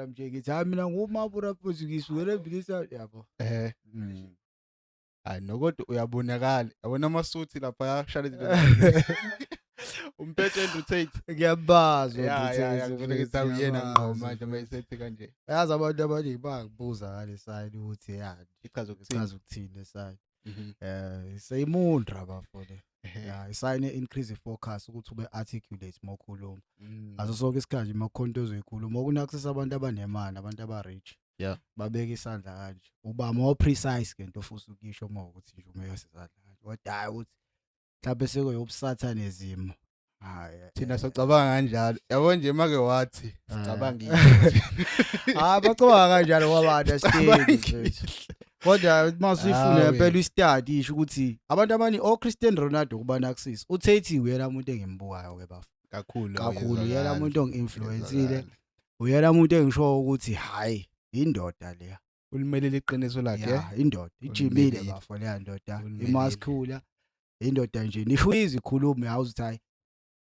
nje ngithi hayi mina ngumapura futhi ngisukele ebilisa yabo. Hayi nokodwa uyabonakala. Yabona amasuthi lapha ashale umphethe Andrew Tate. Ngiyabazwa Ya ngifuna ukuthi awuyena ngqo manje mayisethi kanje. Yazi abantu abaningi bangibuza ngale side ukuthi Ichaza ukuthini le side. Sayimundra bafone. Yeah, isayine increase focus ukuthi ube articulate mokhuluma. Aso sonke isikhathi makhonto ezoyikhuluma ukunakusisa abantu abanemali, abantu abarich. Yeah. Babeka isandla kanje. Uba more precise ngento ofisa ukisho uma ukuthi nje umeyose isandla kanje. Kodwa hayi ukuthi mhlawumbe sekuyobusathanism. Thina socabanga kanjalo. Yabo nje make wathi sicabanga bacabanga kanjalo kwabantu stage. Kodwa masifuna phela istudy isho ukuthi abantu abani Cristiano Ronaldo kubana kusisi. UTate uyena umuntu engimbukayo ke bafu. Kakhulu uyena umuntu onginfluenceile. Uyena umuntu engisho ukuthi hayi indoda leya. Ulimelele iqiniso lakhe. Indoda ijimile bafu leya ndoda. Imascula. Indoda nje nisho izikhulumi awuthi hayi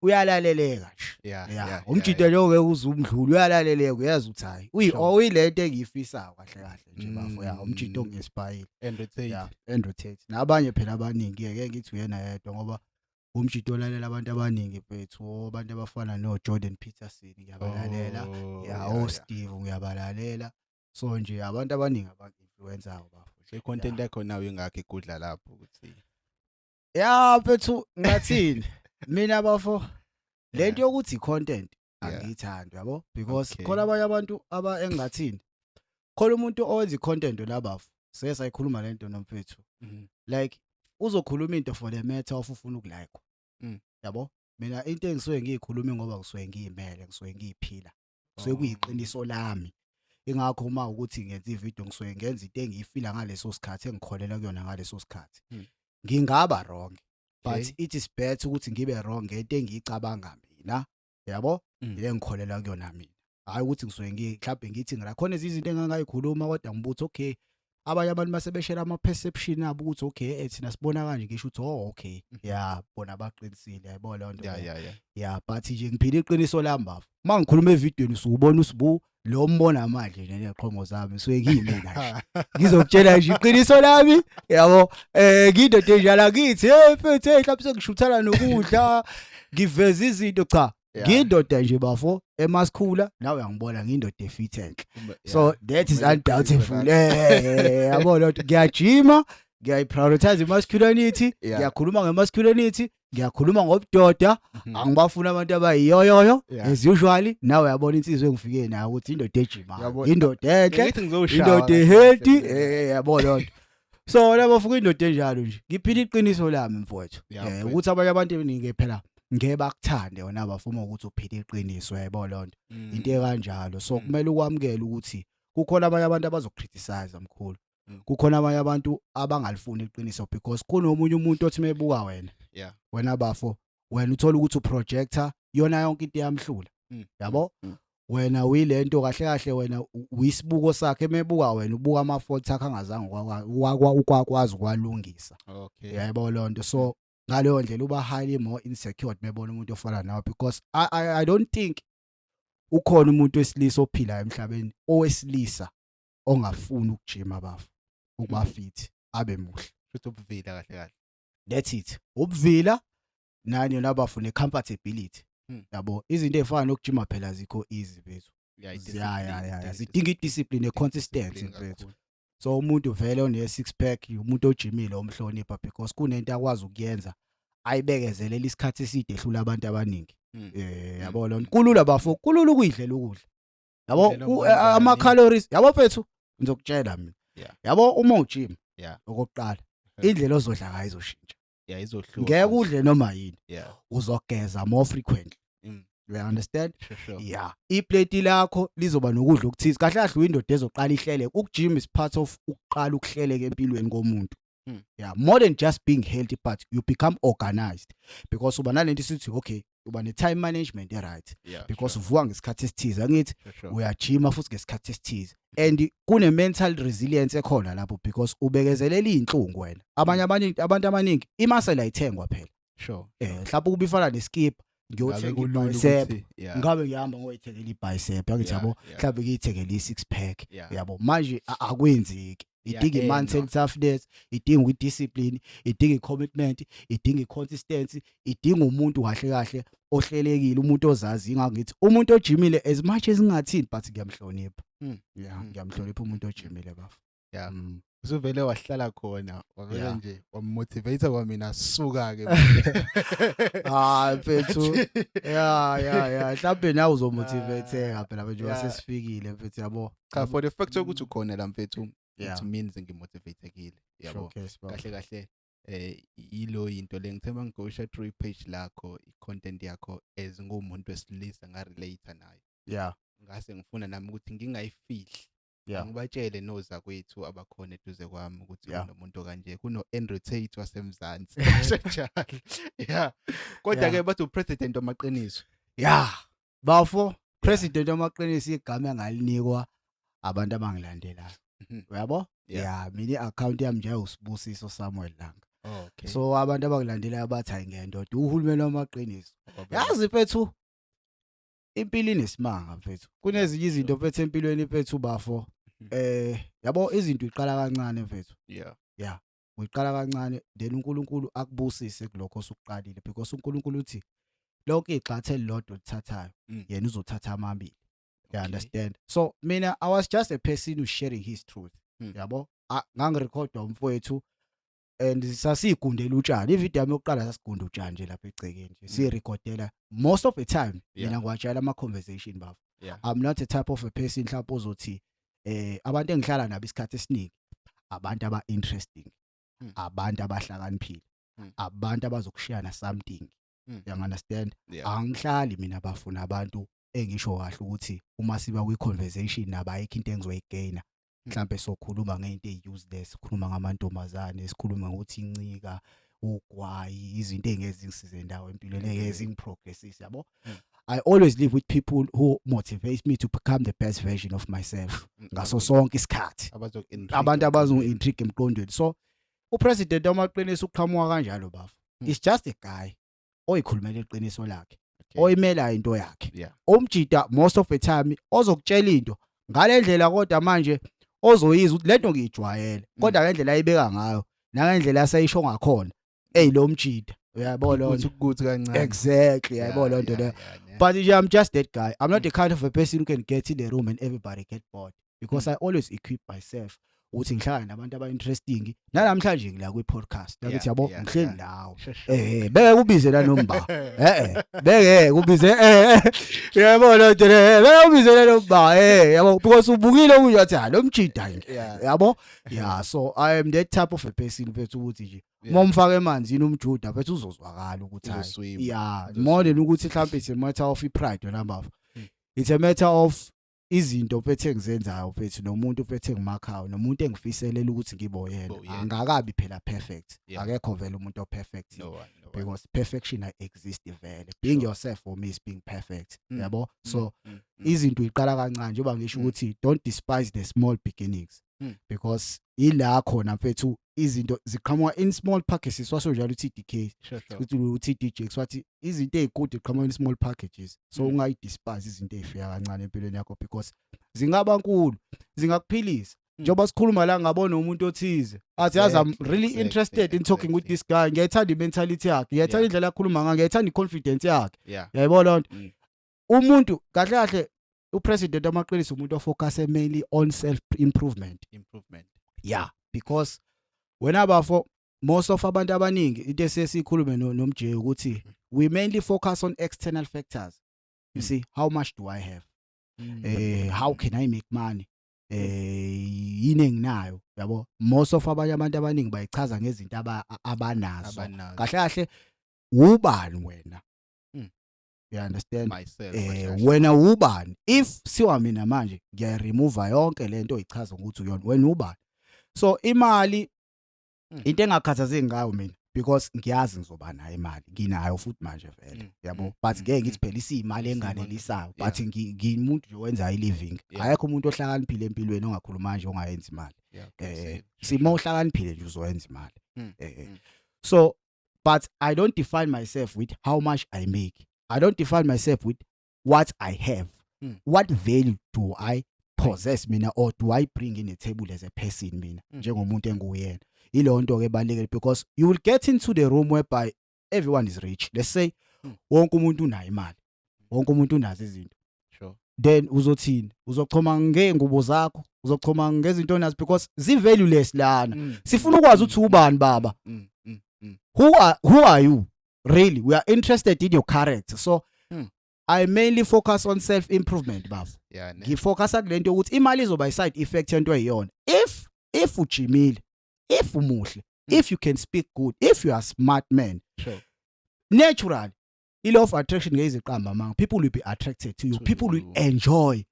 uyalaleleka nje. Umjito lo ke uzumdlula uyalaleleka uyazi uthi hayi uyilento engiyifisayo kahle nje bafo umjito onginspire Andrew Tate nabanye phela abaningi ke ngithi uyena yedwa ngoba umjito olalela abantu abaningi bethu abantu abafana no Jordan Peterson ngiyabalalela Steve ngiyabalalela so nje abantu abaningi abangi-influencer bafo content yakho nawe ingakho igudla lapho ukuthi bethu ngathini mina bafo lento yokuthi content angiyithandi yabo because khona abanye abantu engathini khona umuntu owenza content labafu sesayikhuluma lento nomfethu like uzokhuluma into for the matter of ufuna ukulike yabo mina into engisuke ngiyikhuluma ngoba ngisuke ngiyimele ngisuke ngiyiphila ngisuke kuyiqiniso lami ingakho uma ukuthi ngenza ivideo ngisuke ngenza into engiyifila ngaleso sikhathi engikholela kuyona ngaleso sikhathi ngingaba wrong. But it is better ukuthi ngibe wrong ngento engiyicabanga mina yabo ile ngikholela kuyona mina hayi ukuthi ngisuke mhlawumbe ngithi ngila khona izinto engangayikhuluma kodwa ngibuthi okay abanye abantu masebeshela ama perception abo ukuthi okay thina sibona kanje ngisho ukuthi okay bona baqinisile yabo lo nto but nje ngiphila iqiniso lami bafu mangikhuluma evidweni usubona usibu lo mbona manje neqhongo zami suke ngiyimina nje ngizokutshela nje iqiniso lami yabo ngindoda enjala ngithi mfethu mhlawumbe sengishuthana nokudla ngiveza izinto cha ngindoda nje bafo emaskhula nawe uyangibona ngindoda efit enhle so that is undoubtedly yabo lo ngiyajima ngiyayiprioritize masculinity ngiyakhuluma ngemasculinity ngiyakhuluma ngobudoda angibafuna abantu abayiyoyoyo as usually nawe uyabona insizwe engifike nayo ukuthi indoda ejima indoda enhle indoda healthy yabo lo so labo futhi indoda enjalo nje ngiphila iqiniso lami mfowethu ukuthi abanye abantu eningi phela ngeke bakuthande wona abafuna ukuthi uphile iqiniso yabo lo nto into ekanjalo so kumele ukwamukela ukuthi kukhona abanye abantu abazokriticize mkhulu kukhona abanye abantu abangalifuni iqiniso because kunomunye umuntu othi mebuka wena bafo wena uthola ukuthi uprojector yona yonke into yamhlula yabo wena uyilento kahle kahle wena uyisibuko sakhe mebuka wena ubuka ama faults akhe angazange ukwazi ukwalungisa yabo lo nto so ngaleyo ndlela uba highly more insecure mebona umuntu ofana nawe because I don't think ukhona umuntu wesilisa ophila emhlabeni owesilisa ongafuni ukujima bafu ukuba fit abe muhle futhi ubuvila kahle that's it ubuvila nani nabafuna comfortability yabo izinto ezifana nokujima phela zikho easy bethu zidinga idiscipline consistency bethu so umuntu vele one six pack umuntu ojimile omhlonipha because kunento akwazi ukuyenza ayibekezelela isikhathi eside ehlula abantu abaningi yabo lo kulula bafo kulula ukuyidlela ukudla yabo ama calories yabo mfethu ngizokutshela mina yabo uma ujima okokuqala indlela ozodla ngayo izoshintsha izohluka ngeke udle noma yini uzogeza more frequently you understand iplate lakho lizoba nokudla okuthize kahle kahle uyindoda ezoqala ihlele ukujima is part of ukuqala ukuhleleka empilweni komuntu more than just being healthy but you become organized because uba nalento sithi okay uba ne time management right because uvuka ngesikhathi esithize angithi uyajima futhi ngesikhathi esithize and kune mental resilience ekhona lapho because ubekezelela izinhlungu wena abantu abaningi imuscle ayithengwa phela mhlawumbe kubifana neskip ngiyothenga kulula ibicep ukuthi yeah ngabe ngihamba ngoyithengela ibicep yakithi Yeah, yabo yeah. mhlawumbe ngiyithengela i-six pack Yeah. yabo manje akwenzeki Yeah, idinga i-mental no. toughness idinga i-discipline idinga i-commitment idinga i-consistency idinga umuntu kahle kahle ohlelekile umuntu ozazi ingakho ngithi umuntu ojimile as much as ngingathini but ngiyamhlonipha yeah ngiyamhlonipha umuntu ojimile bafo Yeah. Usuvele wahlala khona wavele Yeah. nje wamotivate kwamina suka-ke mfethu ya mhlawumbe nawe uzomotivateka phela manje Yeah. wasesifikile mfethu yabo cha for the fact ukuthi ukhona la mfethu Yeah. it means ngimotivatekile yabo Showcase, baba. kahle kahle yilo into le ngithemba ngigosha through page lakho i-content yakho as ngumuntu wesilisa nga-relate nayo yeah ngase ngifuna nami ukuthi ngingayifihli yeah ngibatshele noza kwethu abakhona eduze kwami ukuthi Yeah. kunomuntu kanje kuno-Andrew Tate wasemzansi njalo yeah kodwa-ke bathi upresident wamaqiniso yeah bafo president wamaqiniso igama engalinikwa abantu abangilandelayo uyabo yeah mina i-account yami nje usibusiso Samuel Langa okay so abantu abangilandelayo bathi hayi ngendoda uhulumeni wamaqiniso yazi mfethu impilo inesimanga mfethu kunezinye izinto mfethu empilweni mfethu bafo yabo izinto iqala kancane mfethu yeah uyiqala kancane then uNkulunkulu akubusise kulokho osukuqalile because uNkulunkulu uthi lonke ixathe elilodwa lithathayo yena uzothatha amabili you Okay. understand so mina I was just a person who sharing his truth yabo ngangirecorda umfowethu and sasigundela utshani ivideo yami yokuqala sasigunda utshani nje lapha egcekeni nje sirecordela most of the time mina ngiwajayela ama conversation bafo Yeah. I'm not a type of a person mhlawumbe ozothi abantu engihlala nabo isikhathi esiningi abantu aba interesting abantu abahlakaniphile abantu abazokushiyana something you understand Yeah. angihlali mina bafuna abantu engisho kahle ukuthi uma siba kwi conversation nabo ayikho into engizoyigaina mhlambe sokhuluma ngeinto ezuseless sikhuluma ngamantombazane sikhuluma ngokuthi incika ugwayi izinto engezi ngisize ndawo empilweni engezi ngiprogressise yabo I always live with people who motivate me to become the best version of myself ngaso sonke isikhathi abantu abazo-intrigue emqondweni so upresident wamaqiniso uqhamuka kanjalo bafo it's just a guy oyikhulumela iqiniso lakhe oyimela into yakhe umjida most of the time ozokutshela into ngalendlela kodwa manje ozoyiza ukuthi lento ngiyijwayele kodwa ngendlela ayibeka ngayo nangendlela asayisho ngakhona lo mjida uyabona ukuthi kancane exactly uyabona lonto leyo but I'm just that guy I'm not the kind of a person who can get in the room and everybody get bored because I always equip myself ukuthi ngihlangane nabantu aba-interesting nalamhlanje ngila kwi-podcast nakuthi yabo ngihleli nawo beke kubize la nomba beke kubize yabo lonto le beke kubize la nomba yabo because ubukile ukuthi athi lo mjida yabo yeah so I am that type of a person mfethu ukuthi nje uma umfaka emanzini umjuda mfethu uzozwakala ukuthi hayi yeah more than ukuthi mhlawumbe it's a matter of pride number it's a matter of izinto mfethu engizenzayo mfethu nomuntu mfethu engimakhayo nomuntu engifiselela ukuthi ngibo yena angakabi phela perfect akekho vele umuntu o-perfect because perfection exists vele being yourself for me is being perfect yabo so izinto iqala kancane njengoba ngisho ukuthi don't despise the small beginnings because ila khona mfethu izinto ziqhamuka in small packages washo njalo uTDK uthi DJ wathi izinto ezikude ziqhamuka in small packages so ungayidespise izinto ezifika kancane empilweni yakho because zingaba nkulu zingakuphilisa njengoba sikhuluma la ngabona umuntu othize athi yazi I'm really interested in talking with this guy ngiyayithanda i-mentality yakhe ngiyayithanda indlela akhuluma ngayo ngiyayithanda i-confidence yakhe yayibona lonto umuntu kahle kahle upresident wamaqiniso umuntu ofocus mainly on self improvement yeah because wena bafo most of abantu abaningi into esesikhulume nomje ukuthi we mainly focus on external factors you see how much do I have how can I make money yini enginayo yabo most of abanye abantu abaningi bayichaza ngezinto abanazo kahle kahle ubani wena you understand wena ubani if siwa mina manje ngiya remove yonke lento oyichaza ukuthi uyona wena ubani so imali into engakhathazeki ngayo mina because ngiyazi ngizoba nayo imali nginayo futhi manje vele yabo but ngeke ngithi phela isizimali enganelisayo but ngimuntu nje wenza i-living ayekho umuntu ohlakaniphile empilweni ongakhuluma manje ongayenza imali simo ohlakaniphile nje uzoyenza imali so but I don't define myself with how much I make I don't define myself with what I have. Mm. What value do I possess mina, or do I bring in the table as a person mina njengomuntu enguyena? Ilonto ke balekile, because you will get into the room whereby everyone is rich. Let's say wonke umuntu unayo imali, wonke umuntu unazo izinto. Sure. Then uzothini? Uzochoma ngengubo zakho, uzochoma ngezinto onazo, because zi-valueless lana. Sifuna ukwazi ukuthi ubani baba. Who are you? Really, we are interested in your character. So I mainly focus on self-improvement, baf. Yeah, Ngifocus kule nto ukuthi imali izoba i-side effect yento eyiyona. If ujimile, if umuhle, if you can speak good, if you are a smart man, sure. Naturally, law of attraction ngeziqamba manga. People will be attracted to you. People will enjoy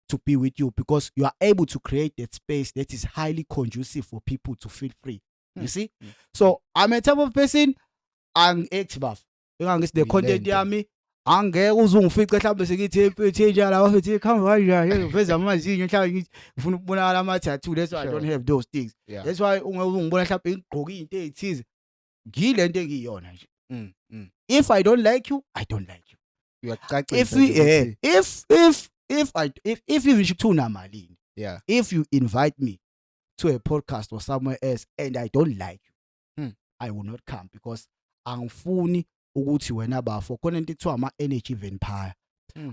to be with you because you are able to create that space that is highly conducive for people to feel free. You see? So I'm a type of person ang-act buff. The content yami angeke uzungifice mhlawumbe sekithi njalo abathi khamba kanjani uveza amazinyo mhlawumbe ngifuna ukubonakala ama-tattoo. That's why I don't have those things. That's why ungibona mhlawumbe ngigqoke into ezithize ngile nto engiyona nje. If I don't like you, I don't like you. If even shikutuna malini. Yeah. If you invite me to a podcast or somewhere else and I don't like you, I will not come because angifuni ukuthi wena bafo khona into ekuthiwa ama-energy vampire.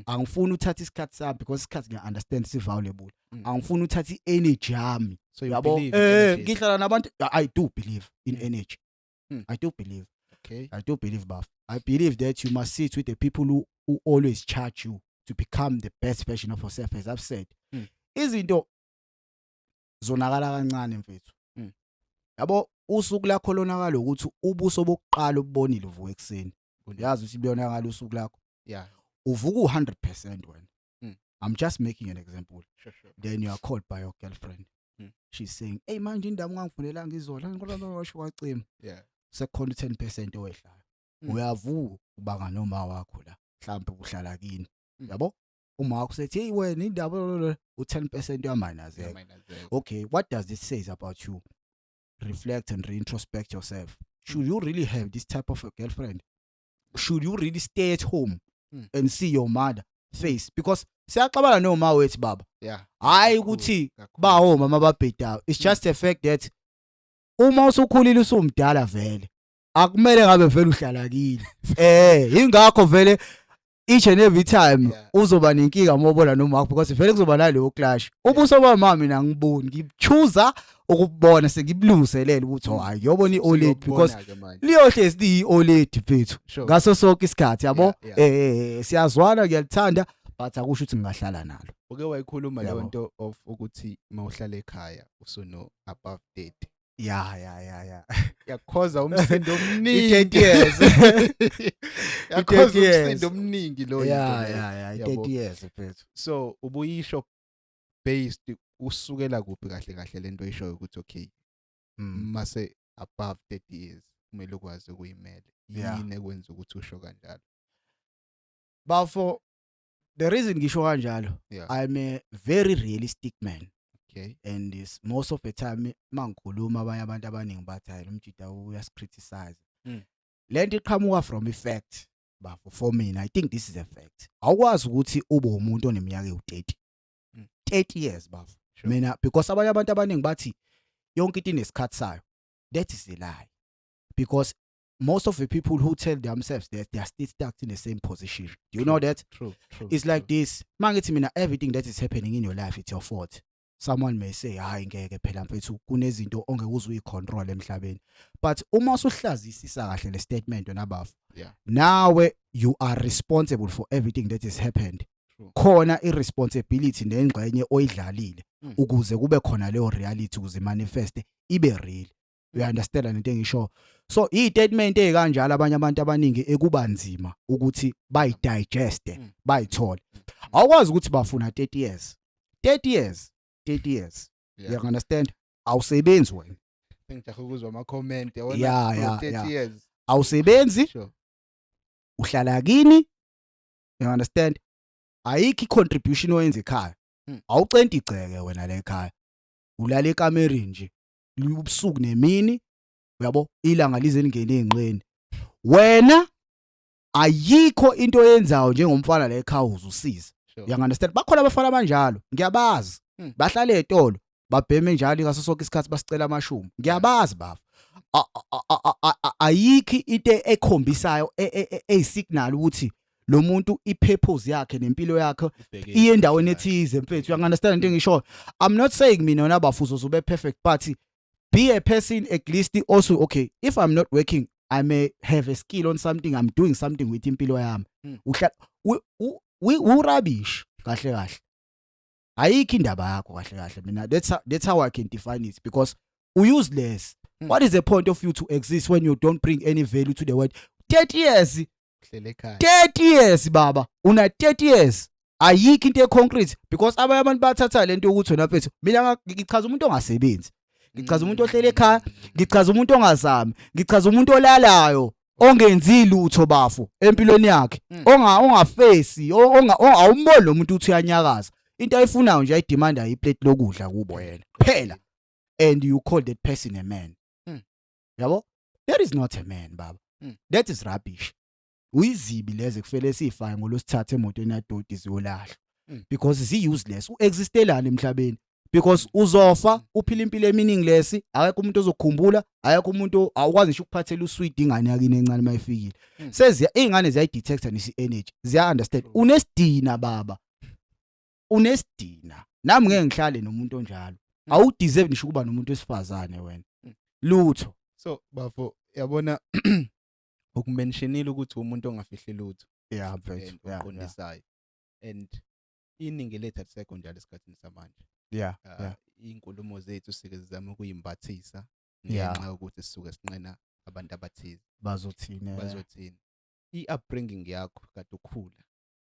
Angifuni uthatha isikhathi sami because isikhathi ngiya-understand si-valuable. Angifuni uthatha i-energy yami. So you believe in energy? Ngihlala nabantu. I do believe in energy. I do believe. Okay. I do believe, Baf. I believe that you must sit with the people who always charge you to become the best version of yourself, as I've said. Izinto zonakala kancane mfethu. Yabo usuku lakho lonakala ukuthi ubuso bokuqala ubonile uvuka ekseni. Uyazi ukuthi buyonakala usuku lakho. Yeah. Uvuka 100% wena. I'm just making an example. Sure. Then you are called by your girlfriend. She's saying, "Hey manje indaba ungangifunelanga izola ngikho washo wacima." Yeah. Sekhona 10% owehlayo. Uyavuka ubanga noma wakho la. Mhlawumbe uhlala kini. Yabo? Uma wakho sethi, "Hey wena indaba u10% yamanazeka." Okay, what does this say about you? Reflect and reintrospect yourself. Should you really have this type of a girlfriend? Should you really stay at home and see your mother face? Because siyaxabana noma wethu baba. Yeah. Hayi ukuthi ba omama babhedayo. It's just a fact that uma usukhulile usumdala vele akumele ngabe vele uhlala kini. Ingakho vele each and every time uzoba nenkinga mobona noma because vele kuzoba naleyo clash. Ubuso bamama mina ngiboni ngichoose ukubona sengibulungiselela ukuthi hayi yobona i-OLED because liyohle siyi OLED mfethu ngaso sonke isikhathi yabo. Siyazwana ngiyalithanda but akusho ukuthi ngingahlala nalo. Uke wayikhuluma leyo nto of ukuthi mawuhlala ekhaya usono above 30. Yeah. Yakhoza umsindo omningi. 30 years. Yakhoza umsindo omningi lo. Yeah, 30 years mfethu. So ubuyisho based usukela kuphi kahle lento oyishoyo ukuthi okay. Mase above 30 years kumele ukwazi ukuyimela. Yini ekwenza ukuthi usho kanjalo? Bafo the reason ngisho kanjalo, I'm a very realistic man. Okay. And this most of the time mangikhuluma abanye abantu abaningi bathi hayi lo mjida uyascriticize. Lento iqhamuka from a fact. Bafo for me I think this is a fact. Awukwazi ukuthi ube umuntu oneminyaka ewu30. 30 years bafo. Mina because abanye abantu abaningi bathi yonke into inesikhathi sayo. That is a lie. Because most of the people who tell themselves that they are still stuck in the same position. Do you know that? True. It's like this. Mangithi mina everything that is happening in your life it's your fault. Someone may say hayi ngeke phela mfethu kunezinto ongeke uzuyicontrol emhlabeni. But uma usuhlazisisa kahle le statement onabafu. Now you are responsible for everything that has happened. Khona irresponsibility nengxenye oyidlalile ukuze kube khona leyo reality ukuze manifest ibe real. You understand into engisho? So i-statement ekanjalo abanye abantu abaningi ekubanzima ukuthi bayidigeste, bayithole. Awukwazi ukuthi bafuna 30 years. 30 years. You understand? Awusebenzi wena. Ngijahla ukuzwa ama comment yabona 30 years. Awusebenzi. Uhlala kini. You understand? Ayikho contribution oyenza ekhaya. Awucenta igceke wena la ekhaya. Ulala ekamereni nje. Ubusuku nemini. Uyabo ilanga lize lingene engqeni. Wena ayikho into yenzayo njengomfana la ekhawuza usiza. You understand? Bakhona abafana abanjalo, ngiyabazi. Bahlala ezitolo, babheme njalo ngaso sonke isikhathi basicela amashumi. Ngiyabazi bafo. Ayikho into ekhombisayo eyisignal ukuthi lo muntu ipurpose yakhe nempilo yakhe iye endaweni ethize mfethu. You understand into engisho? I'm not saying mina nabafuzo zube perfect, but be a person at least also, okay, if I'm not working, I may have a skill on something, I'm doing something with impilo yami. We rubbish kahle kahle. Ayikho indaba yakho kahle kahle mina. That's how I can define it, because useless. What is the point of you to exist when you don't bring any value to the world? 30 years. 30 years baba. Una 30 years. Ayikho into concrete, because abanye abantu bathatha lento ukuthi wena mfethu mina ngichaza umuntu ongasebenzi. Ngichaza umuntu ohlele ekhaya, ngichaza umuntu ongazami, ngichaza umuntu olalayo, ongenzi lutho bafo empilweni yakhe, ongafesi, awumboni lo muntu uthi uyanyakaza. Into ayifunayo nje ayidemanda iplate lokudla kubo yena. Phela. And you call that person a man. Yabo? That is not a man baba. That is rubbish. Uyizibi leze kufele sifaya ngolosithathe emotweni yadodi ziyolahla. Because zi useless. Uexistelana emhlabeni. Because uzofa uphila impilo eminingless, akekho umuntu ozokukhumbula, akekho umuntu awukwazi nje ukuphathela usweet ingane yakini encane mayifikile. Seziya izingane ziyayidetecta nisi energy. Ziya understand. Unesidina baba. Unesidina. Nami ngeke ngihlale nomuntu onjalo. Awudeserve nisho kuba nomuntu wesifazane wena. Lutho. So bafo yabona ukumentionile ukuthi umuntu ongafihli lutho. Yeah, mfethu. Uqondisayo. And iningi lethu asekho njalo esikhathini samanje. Yeah. Inkulumo zethu sike sizama ukuyimbathisa ngenxa yokuthi sisuke sinqena abantu abathize. Bazothini. I-upbringing yakho kade ukhula.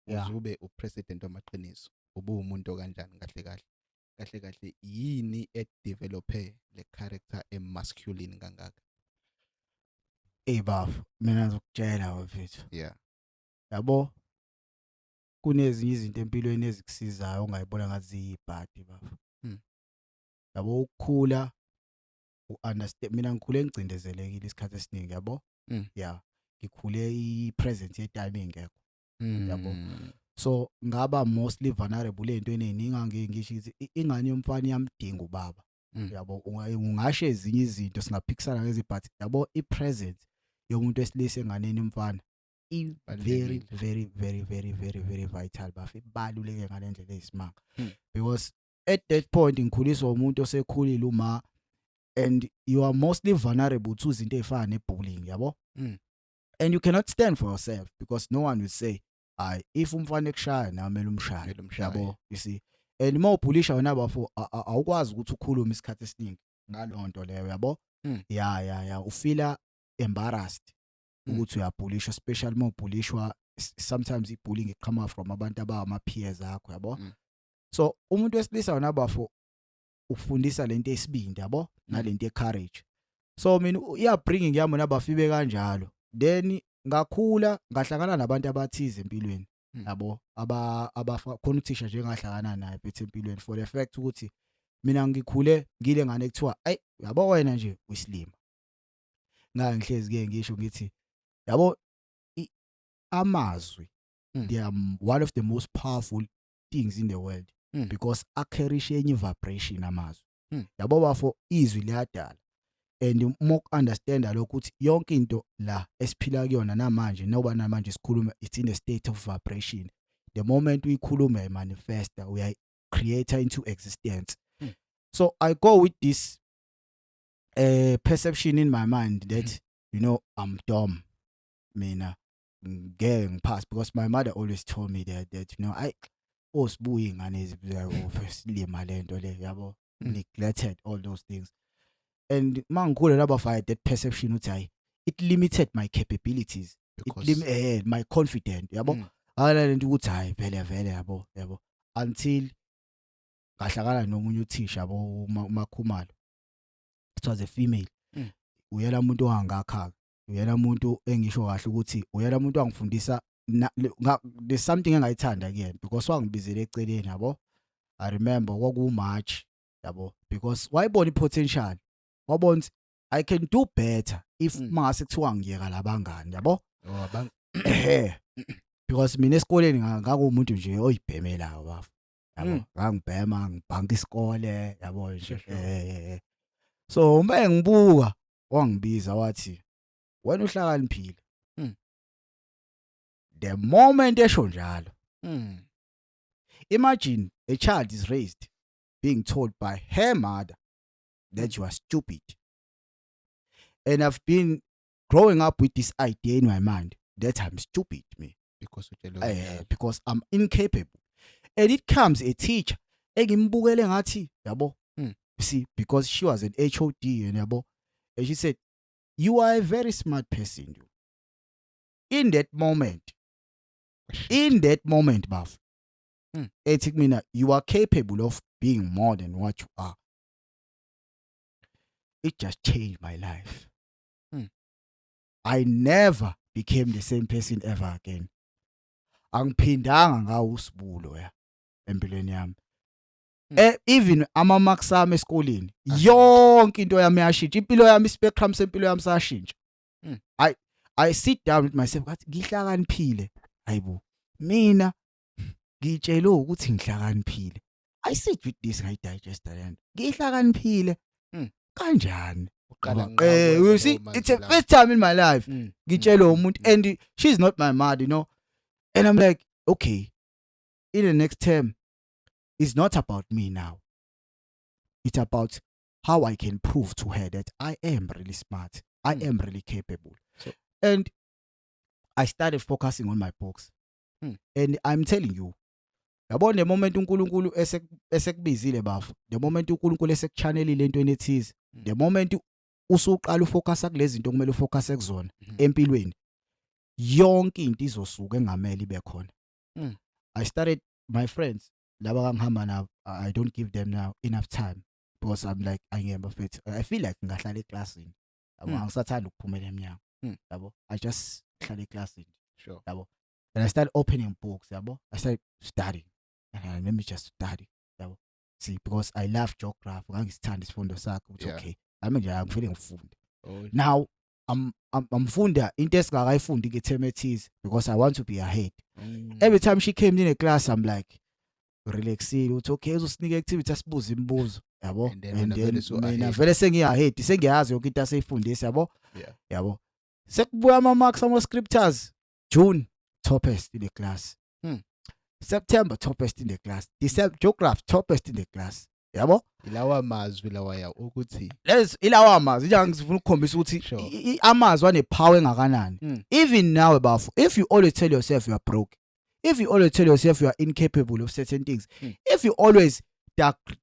Uzube upresident wamaqiniso. Ube umuntu kanjani kahle yini edevelope le character emasculine kangaka? Bafo, mina ngizokutshela mfethu. Yeah. Yabo? Kunezinye izinto empilweni ezikusizayo ongayibona ngathi ziyibhadi bafo. Yabo ukukhula understand, mina ngikhule ngicindezelekile isikhathi esiningi yabo. Yeah. Ngikhule i-presence ye-time ingekho. Yabo. So ngaba mostly vulnerable entweni eziningi ngisho ukuthi ingane yomfana yamdinga ubaba. Yabo ungasho ezinye izinto singaphikisana ngezi, but yabo i-presence yomuntu esilisa enganeni yomfana very vital bafo. Ibaluleke ngalendlela eyisimanga. Because at that point ngikhuliswa umuntu osekhulile uma, and you are mostly vulnerable to izinto ezifana nebullying yabo. And you cannot stand for yourself, because no one will say if umfana ekushaya na kumele umshaye yabo, you see. And uma ubhulisha wena bafo awukwazi ukuthi ukhulume isikhathi esiningi ngalonto leyo yabo. Yeah ufila embarrassed ukuthi uyabhulishwa, especially uma ubhulishwa. Sometimes ibullying iqhama from abantu abama peers akho yabo. So umuntu wesilisa wena bafo ufundisa lento esibindi yabo nalento ecourage. So mina iya-bringing yami nabafibe kanjalo, then ngakhula ngahlangana nabantu abathize empilweni yabo khona uthisha nje ngahlangana naye bethe empilweni, for the fact ukuthi mina ngikhule ngile ngane ekuthiwa yabo wena nje uyisilima. Ngihlezi ke ngisho ngithi yabo amazwi they are one of the most powerful things in the world, because carry enye vibration amazwi yabo bafo. Izwi liyadala, and more understand lokho ukuthi yonke into la esiphila kuyona namanje noba namanje sikhuluma, it's in a state of vibration. The moment we khuluma manifest, we are creator into existence. So I go with this perception in my mind that you know I'm dumb, mina ngeke pass, because my mother always told me that you know sibuye ingane ezisilima lento le yabo, neglected all those things. And mangikhule labafa that perception uthi it limited my capabilities, it my confidence yabo. Akalento ukuthi vele yabo until ngahlakana nomunye uthisha yabo uMakhumalo. It was a female. Uyela umuntu ongangakha, uyela umuntu engisho kahle ukuthi uyela umuntu wangifundisa. There's something engayithanda kuyena, because wangibizela eceleni yabo. I remember kwaku March yabo, because wayibona potential, wabona I can do better if mase kuthiwa ngiyeka labangani yabo. Because mina esikoleni ngakumuntu nje oyibhemelayo bafu. Yabo, ngangibhema ngibhanka isikole, yabo nje. So uma ngibuka wangibiza wathi wena uhlakaniphile. The moment esho njalo. Imagine a child is raised being told by her mother that you are stupid. And I've been growing up with this idea in my mind that I'm stupid, me. Because I'm incapable. And it comes a teacher. Egimbukele ngathi, yabo. You see, because she was an HOD, and yabo. And she said, you are a very smart person. In that moment, Buff. You are capable of being more than what you are. It just changed my life. I never became the same person ever again. Angiphindanga ngawo usibulo empilweni yami. Even ama-marks ami esikoleni yonke into yami yashintsha. Impilo yami spectrum sempilo yami sashintsha. I sit down with myself ngathi ngihlakaniphile. Hayibo. Mina ngitshela ukuthi ngihlakaniphile. I sit with this guy digester and ngihlakaniphile. Kanjani? You see, it's the first time in my life. Ngitshela umuntu, and she's not my mother, you know. And I'm like, okay, in the next term, it's not about me now. It's about how I can prove to her that I am really smart. I am really capable. And I started focusing on my books. And I'm telling you, yabo the moment uNkulunkulu esekubizile bafu, the moment uNkulunkulu esekchanelile into enethize, the moment usuqala ufocusa kulezi zinto kumele ufocus kuzona empilweni, yonke into izosuka engamele ibe khona. I started my friends laba kangihamba nabo, I don't give them now enough time because I'm like I feel like ngahlala eclassini. Yabo angisathanda ukuphumela eminyango. Yabo I just hlala eclassini. Sure. Yabo. And I started opening books, yabo. I started studying. And let me just study. Yabo. See, because I love geography. Ngangisithanda isifundo sakho. It's okay. I mean, I'm feeling funda. Now I'm funda into esingakayifundi ke-term ethize because I want to be ahead. Every time she came in a class, I'm like, relaxile, it's okay, uzosinike activity asibuze imibuzo, yabo. And then mina vele sengiyahead, sengiyazi yonke into aseyifundisa, yabo. Yabo. Sekubuya ama-marks ama-scriptures. June, toppest in the class. September, toppest in the class. December, geography, toppest in the class. Yabo? Ilawa mazwi lawa ya ukuthi. Ilawa amazwi nje ngifuna ukukhombisa ukuthi amazwi anepower engakanani. Even now abafo, if you always tell yourself you are broke, if you always tell yourself you are incapable of certain things, if you always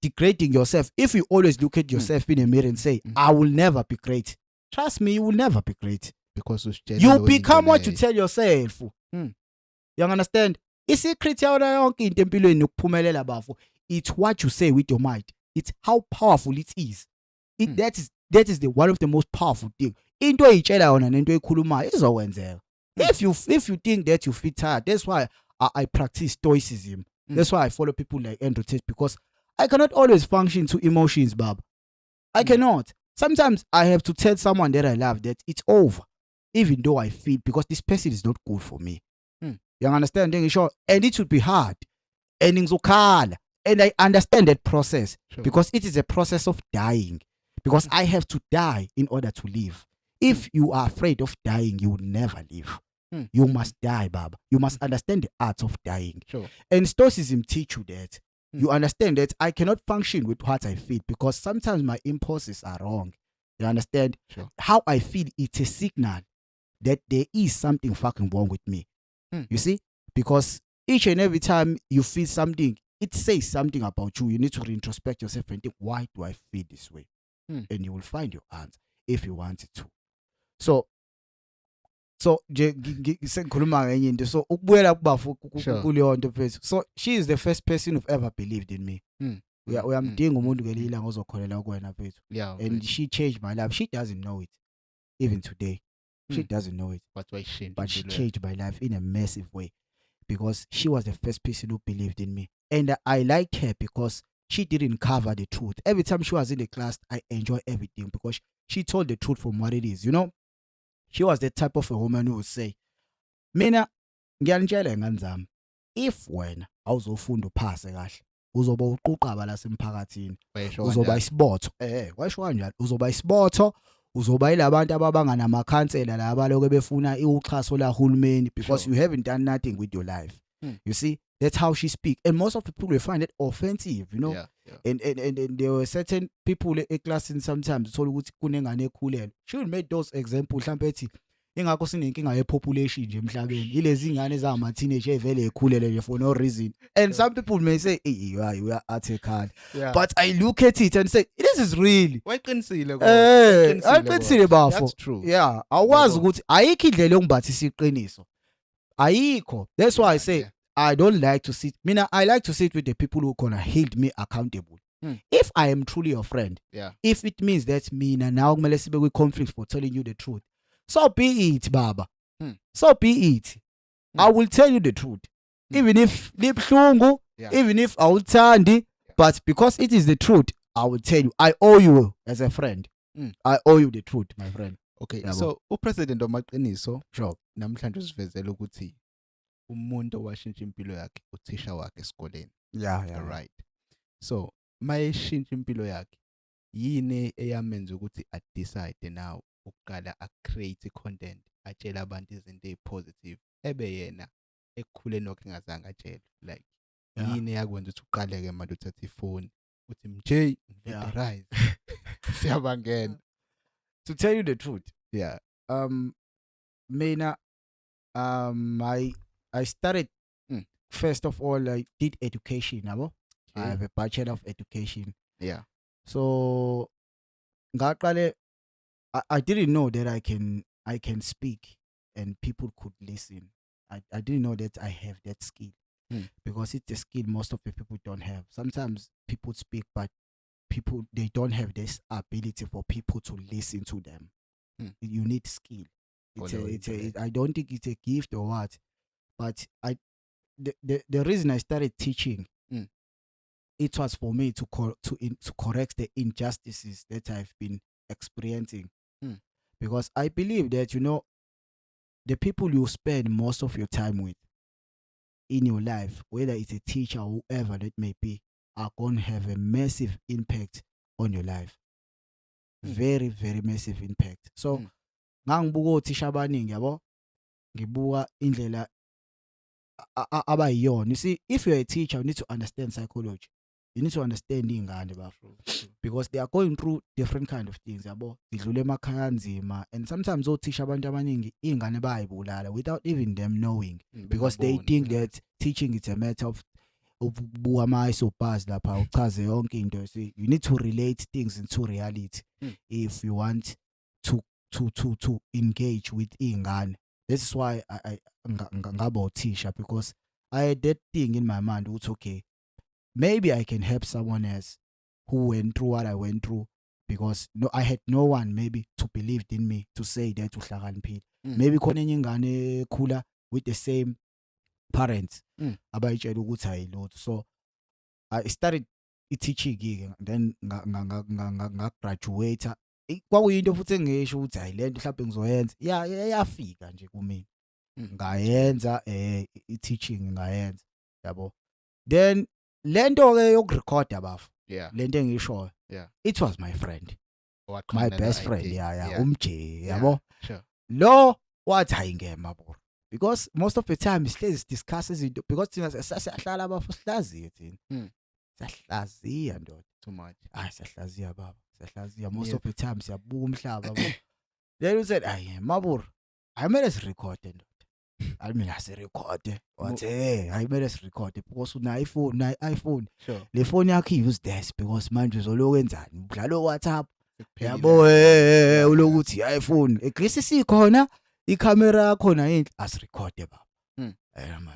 degrading yourself, if you always look at yourself in a mirror and say, I will never be great, trust me, you will never be great. Because you become what you tell yourself. You understand? Isikrithi yona yonke into empilweni nokuphumelela bafo, it's what you say with your mind. It's how powerful it is. That is the one of the most powerful thing. Into oyitshela yona nento ekhulumayo izokwenzeka. If you think that you feel tired, that's why I practice stoicism. That's why I follow people like Andrew Tate, because I cannot always function to emotions, Bob. I cannot. Sometimes I have to tell someone that I love that it's over, even though I feel, because this person is not good for me. You understand? And it would be hard. And I understand that process because it is a process of dying. Because I have to die in order to live. If you are afraid of dying, you will never live. You must die, Baba. You must understand the art of dying. And Stoicism teach you that. You understand that I cannot function with what I feel because sometimes my impulses are wrong. You understand? How I feel, it's a signal that there is something fucking wrong with me. You see? Because each and every time you feel something, it says something about you. You need to reintrospect yourself and think, why do I feel this way? And you will find your answer if you want it to. So sengikhuluma ngenye into. So ukubuyela kubafu kuleyo nto phezulu. So she is the first person who ever believed in me. Uyamdinga umuntu ngelila ngozokholela kuwena phezulu. And she changed my life. She doesn't know it even today. She doesn't know it. But she changed my life in a massive way because she was the first person who believed in me. And I liked her because she didn't cover the truth. Every time she was in the class, I enjoy everything because she told the truth from what it is. You know, she was the type of a woman who would say, mina ngiyanitshela ingane zami, if wena awuzofunda uphase kahle uzoba uquqaba lasemphakathini, uzoba isibotho. Washo kanjalo, uzoba isibotho, uzoba yilabantu ababanga namakhansela laba lokho befuna uxhaso la hulumeni because you haven't done nothing with your life. You see, that's how she speak, and most of the people will find it offensive, you know. And there were certain people eclassini sometimes uthola ukuthi kunengane ekhulelwe. She will make those examples mhlawumbe ethi ingakho sinenkinga ye-population nje emhlabeni ilezi ingane ezama teenage evele ekhulele nje for no reason, and some people may say you are article, but I look at it and say this is really wayiqinisile ayiqinisile bafo. That's true. Yeah, awazi ukuthi ayikho indlela yongibhathisa iqiniso, ayikho. That's why I say I don't like to sit. I like to sit with the people who gonna hold me accountable. If I am truly your friend, if it means that mina now kumele sibe kwi conflict for telling you the truth, so be it, Baba. So be it. I will tell you the truth, even if libhlungu, even if awuthandi, but because it is the truth, I will tell you. I owe you as a friend. I owe you the truth, my friend. Okay, so upresident omaqiniso namhlanje usivezela ukuthi umuntu washintsha impilo yakhe uthisha wakhe esikoleni. Yeah. Right. So mayeshintsha impilo yakhe yini eyamenza ukuthi a decide now ukugala a create content atshela abantu izinto ezipositive ebe yena ekukhule nokho engazange atshele, like yini yakwenza ukuthi uqaleke manje uthatha ifoni uthi mj rise siyabangena. To tell you the truth, mina I started first of all, I did education, yabo. I have a bachelor of education. So ngaqale I didn't know that I can speak and people could listen. I didn't know that I have that skill, because it's a skill most of the people don't have. Sometimes people speak, but they don't have this ability for people to listen to them. You need skill. I don't think it's a gift or what, but the reason I started teaching, it was for me to correct the injustices that I've been experiencing. Because I believe that, you know, the people you spend most of your time with in your life, whether it's a teacher or whoever that may be, are going to have a massive impact on your life. Very, very massive impact. So, ngangibuka othisha abaningi yabo, ngibuka indlela abayiyona. You see, if you're a teacher, you need to understand psychology. You need to understand ingane bafo, because they are going through different kind of things yabo. Zidlule emakhaya nzima, and sometimes othisha abantu abaningi ingane bayibulala without even them knowing, because they think that teaching is a matter of ubuka ama-isobars lapha uchaze yonke into. See, you need to relate things into reality if you want to engage with ingane. This is why I ngaba uthisha, because I had that thing in my mind. It's okay, maybe I can help someone else who went through what I went through, because I had no one maybe to believe in me to say that uhlakaniphile. Maybe khona enye ingane ekhula with the same parents abayitshela ukuthi ayilutho. So I started teaching, then ngagraduate. Kwakuyinto futhi engisho ukuthi hayi lento mhlawumbe ngizoyenza, yafika nje kumina, ngayenza i-teaching ngayenza, yabo. Then lento ke yokurecorda bafo, lento engisho, it was my friend, my best friend, umJ, yabo. Lo wathi hayi ngema bo, because most of the time sihlezi discusses it, because thina siyahlala abafo sihlaziye thina, siyahlaziya ndoda too much. Siyahlaziya baba, siyahlaziya most of the time siyabuka umhlaba baba. Then we said hayi mabur, ayimele sirecorde ndoda. I mean, I say record. What? I made us record because na iPhone. Sure. Le phone yakho use this because manje uzolokenzani? Udlala WhatsApp. Yabo ulokuthi iPhone. Egrisi sikhona, icamera yakho na yini asirecorde baba.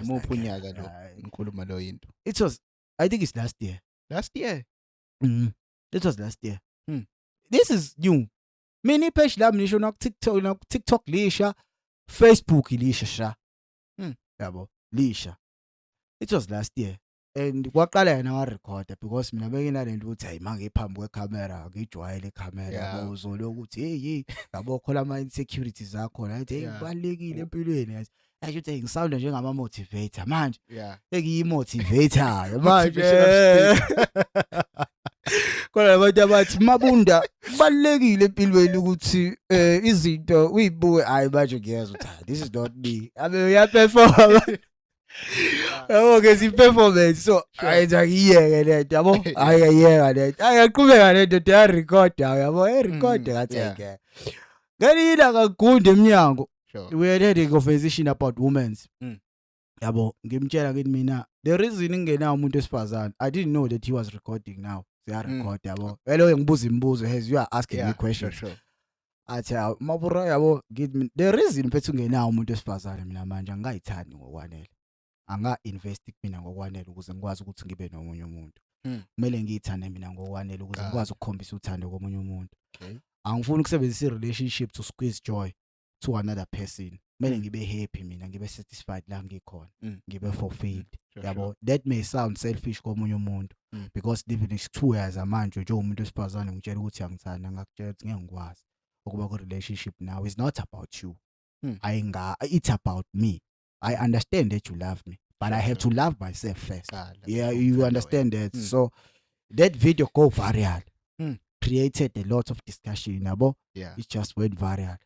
Umuphi unyaka lo? Ngikhuluma lo into. It was, I think it's last year. Last year. It was last year. This is new. Many page lami nisho na TikTok lisha. Facebook ilisha sha. Yabo, lisha. It was last year. And kwaqala yena wa record because mina benginalento ukuthi hayi manje iphambi kwecamera ngijwayele icamera yabo uzolo ukuthi hey yabo khola ama insecurities zakho right, hey balekile empilweni yazi. asho ukuthi ngisound njengama motivator manje Yeah. ekuyimotivator manje kodwa abantu abathi mabunda kubalekile empilweni ukuthi izinto uyibuke hayi manje ngiyezwa ukuthi this is not me abe uyaperform yabo ke si performance so ayenza ngiyeke lento yabo ayeyeka lento ayaqhubeka lento ya record yabo record ngatheke ngelila kagunde eminyango we had a conversation about women's yabo ngimtshela ngithi mina the reason ingena umuntu esifazana I didn't know that he was recording now siya record yabo hello ngibuza imibuzo as you are asking me questions athi mabura yabo ngithi the reason mfethu ungena umuntu esifazana mina manje angayithandi ngokwanele anga invest mina ngokwanele ukuze ngikwazi ukuthi ngibe nomunye umuntu kumele ngiyithande mina ngokwanele ukuze ngikwazi ukukhombisa uthando komunye umuntu angifuni ukusebenzisa relationship to squeeze joy to another person kumele ngibe happy mina ngibe satisfied la ngikhona ngibe fulfilled yabo that may sound selfish komunye umuntu because living is 2 years manje nje umuntu esifazane ngitshela ukuthi angithanda ngakutshela ukuthi ngeke ngikwazi ukuba ku relationship now is not about you it's about me. I understand that you love me, but I have to love myself first. Yeah, you understand that. So that video go viral, created a lot of discussion. Yeah, it just went viral,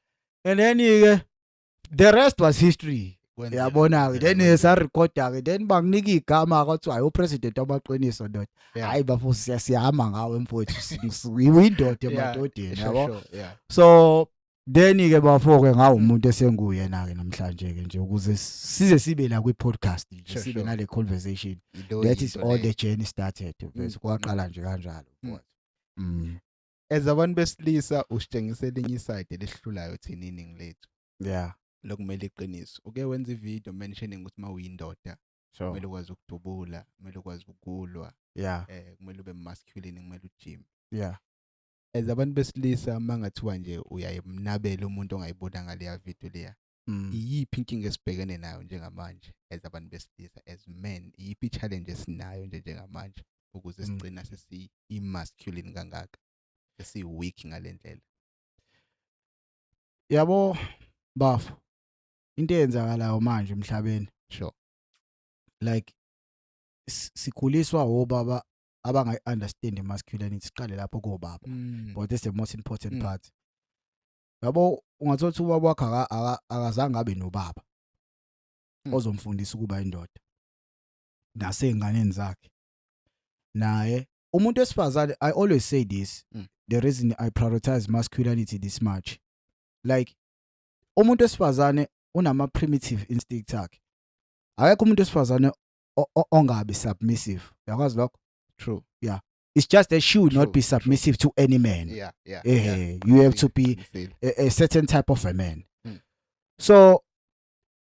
and then the rest was history. Yeah, then is a record. Then bangniki igama kwathi ayi president abaqiniso dot. Hayi bafo siyahamba ngawe mfowethu windoda emadodeni yabo. So then ke bafoke ngawo umuntu esenguyena ke namhlanje ke nje ukuze size sibe la kwi podcast nje sibe nale conversation. That is all the journey started. Bese kwaqala nje kanjalo. As abantu besilisa usitshengisela inye side lesihlulayo thina iningi lethu. Yeah. Lokumele iqiniso. Uke wenza ivideo mentioning ukuthi mawuyindoda kumele ukwazi ukudubula, kumele ukwazi ukulwa. Yeah. Kumele ube masculine, kumele ugym. Yeah. As abantu besilisa mangathiwa nje uyayimnabela umuntu ongayibona ngale video leya. Iyiphi inkinga esibhekene nayo njengamanje as abantu besilisa as men? Iyiphi challenge esinayo nje njengamanje ukuze sigcina sesi masculine kangaka? Esi weak ngalendlela. Yabo bafu. Into eyenzakalayo manje emhlabeni. Sure. Like sikhuliswa obaba abanga understand masculinity siqale lapho kobaba. But that's the most important part. Yabo ungathothi ubaba wakhe akazange abe nobaba ozomfundisa ukuba indoda nasenganeni zakhe. Naye umuntu esifazane, I always say this, the reason I prioritize masculinity this much, like umuntu esifazane unama primitive instinct akhe. Akekho umuntu esifazane ongabe submissive. Yakwazi lokho? True. Yeah. It's just that she would not be submissive to any man. Yeah. You have to be a certain type of a man. So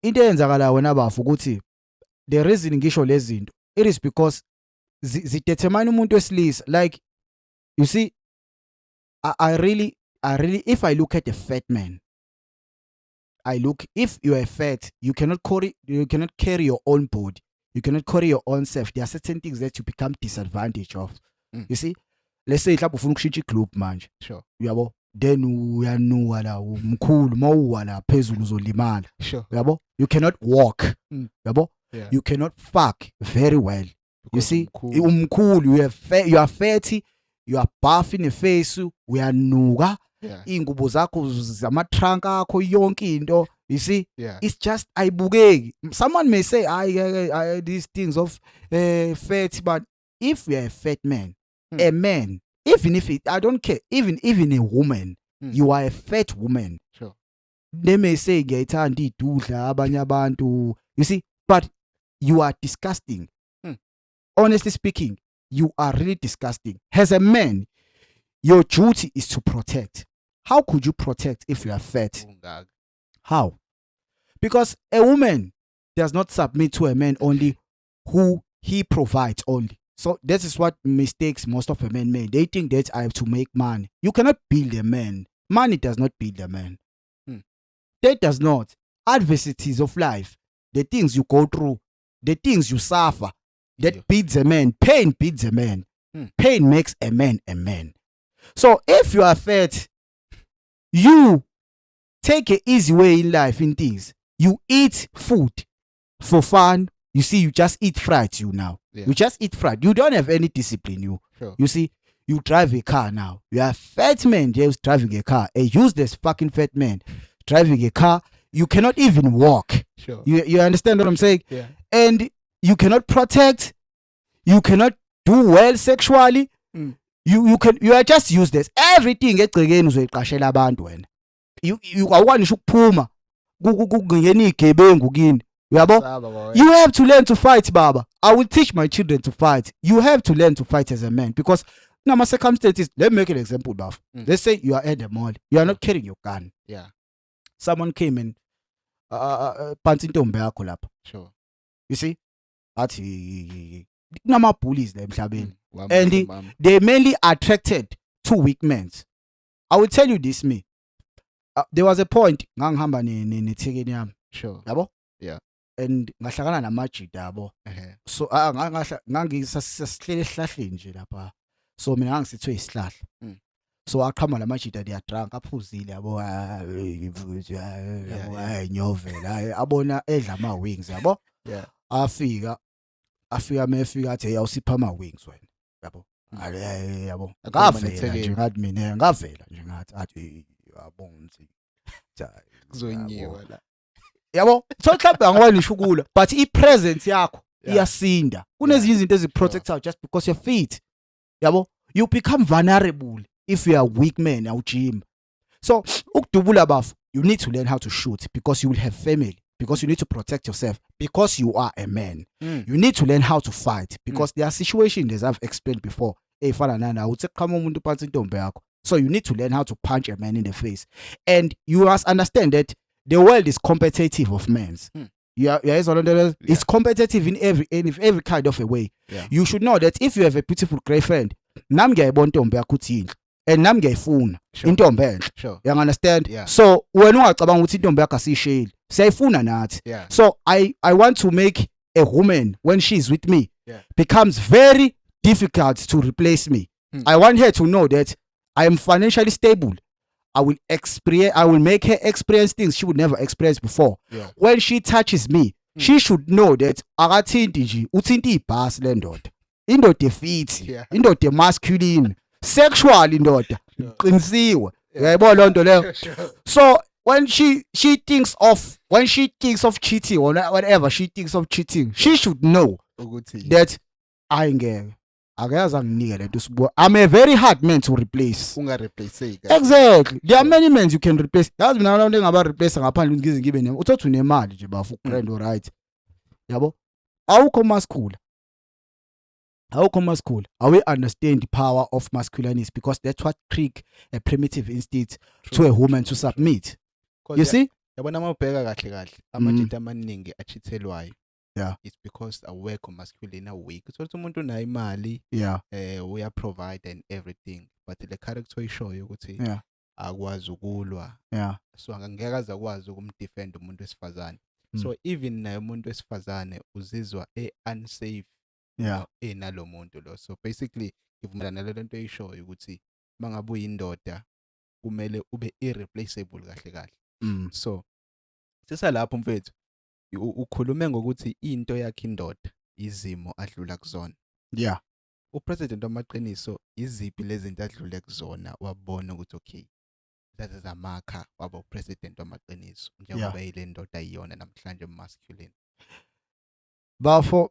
into eyenzakala wena bafu ukuthi the reason ngisho lezi zinto it is because zidetermine umuntu wesilisa. Like you see, I really if I look at a fat man, if you are fat, you cannot carry your own body. You cannot carry your own self. There are certain things that you become disadvantaged of. You see, let's say mhlawumbe ufuna ukushintsha iglobe manje. Sure. Uyabo, then uyanuka la umkhulu mawuwa la phezulu uzolimala. Sure. Uyabo, you cannot walk. Uyabo, yeah. You cannot fuck very well. Because you see, umkhulu, you are fatty, you are buff in the face, uyanuka. Ingubo zakho zamatrunk akho yonke into. You see, it's just ayibukeki. Someone may say, I these things of fat, but if you are a fat man, a man, even if I don't care, even a woman, you are a fat woman. Sure. They may say, you see, but you are disgusting. Honestly speaking, you are really disgusting. As a man, your duty is to protect. How could you protect if you are fat? How? Because a woman does not submit to a man only who he provides only. So that is what mistakes most of the men make. They think that I have to make money. You cannot build a man. Money does not build a man. That does not. Adversities of life, the things you go through, the things you suffer, that builds a man. Pain builds a man. Pain makes a man a man. So if you are fat, you take an easy way in life in things. you eat food for fun. You see, you just eat fried now. Yeah. You just eat fried. You don't have any discipline. Sure. You see, you drive a car now. You are a fat man just driving a car. A useless fucking fat man driving a car. You cannot even walk. Sure. You understand what I'm saying? Yeah. And you cannot protect. You cannot do well sexually. You are just useless. Everything egcekeni uzoyiqashela abantu wena. You awukwanisha ukuphuma kungena igebengu kini. Uyabo? You have to learn to fight, baba. I will teach my children to fight. You have to learn to fight as a man because now my circumstances, let me make an example, buff. Let's say you are at the mall. You are not carrying your gun. Yeah. Someone came in phansi intombi yakho lapha. Sure. You see? Athi kunama bullies la emhlabeni. And they mainly attracted to weak men. I will tell you this, me. There was a point ngangihamba nethekeni yami. Sure. Yabo? Yeah. And ngahlangana namajida yabo. So ngangisasihlele esihlahleni nje lapha. So mina ngangisithwe isihlahla. So aqhama lamajida they are drunk aphuzile yabo nyovela abona edla ama wings yabo. Yeah. Afika mefika athi awusipha ama wings wena. Yabo. Yabo. Ngavela nje ngathi mina ngavela nje ngathi athi yabonga nsi. Kuzonyiwa la. Yabo, so mhlawumbe angikwanisho ukula but i-presence yakho iyasinda. Kunezinye izinto eziprotectayo just because you're fit. Yabo, you become vulnerable if you are a weak man awujima. So ukudubula bafu, you need to learn how to shoot because you will have family, because you need to protect yourself, because you are a man. You need to learn how to fight because there are situations as I've explained before. Fana nana uthi qhama umuntu phansi intombi yakho. So you need to learn how to punch a man in the face. And you must understand that the world is competitive of men. It's competitive in every kind of a way. Yeah. You should know that if you have a beautiful great friend, nami ngiyayibona intombi yakho uthini and nami ngiyayifuna intombi enhle. Sure. You understand? Yeah. So wena ungacabanga ukuthi intombi yakho asisheli. Siyayifuna nathi. Yeah. So I want to make a woman when she's with me becomes very difficult to replace me. I want her to know that I am financially stable. I will make her experience things she would never experience before. Yeah. When she touches me, she should know that akathinti nje uthinta ibhasi le ndoda. Indoda efit, indoda masculine, sexual indoda. Qinisiwe. Uyayibona lo nto leyo. So when she thinks of cheating or whatever she thinks of cheating, she should know that I'm a very hard man to replace. Exactly. There are many men you can replace. That's when I'm about replace ngaphandle ukuthi ngibe nami. Uthatha unemali nje bafu friend right. Yabo? Awukho masculine. I will understand the power of masculinity because that's what trick a primitive instinct to a woman to submit. You see? Yabona mawubheka kahle kahle amajita amaningi achithelwayo. Yeah. It's because aware masculine are weak. So umuntu unayo imali, we are provide and everything, but the character show you ukuthi akwazi ukulwa. Yeah. So angeke aze akwazi ukumdefend umuntu wesifazane. So even naye umuntu wesifazane uzizwa unsafe. Yeah. Nalo muntu lo. So basically ivumelana lento eyishoyo ukuthi mangabe uyindoda kumele ube irreplaceable kahle kahle. So sisalapho mfethu ukhulume ngokuthi into yakhe indoda izimo adlula kuzona. Yeah. Upresident wamaqiniso iziphi lezi zinto adlule kuzona wabona ukuthi okay that is amakha waba upresident wamaqiniso njengoba ile ndoda iyona namhlanje masculine. Therefore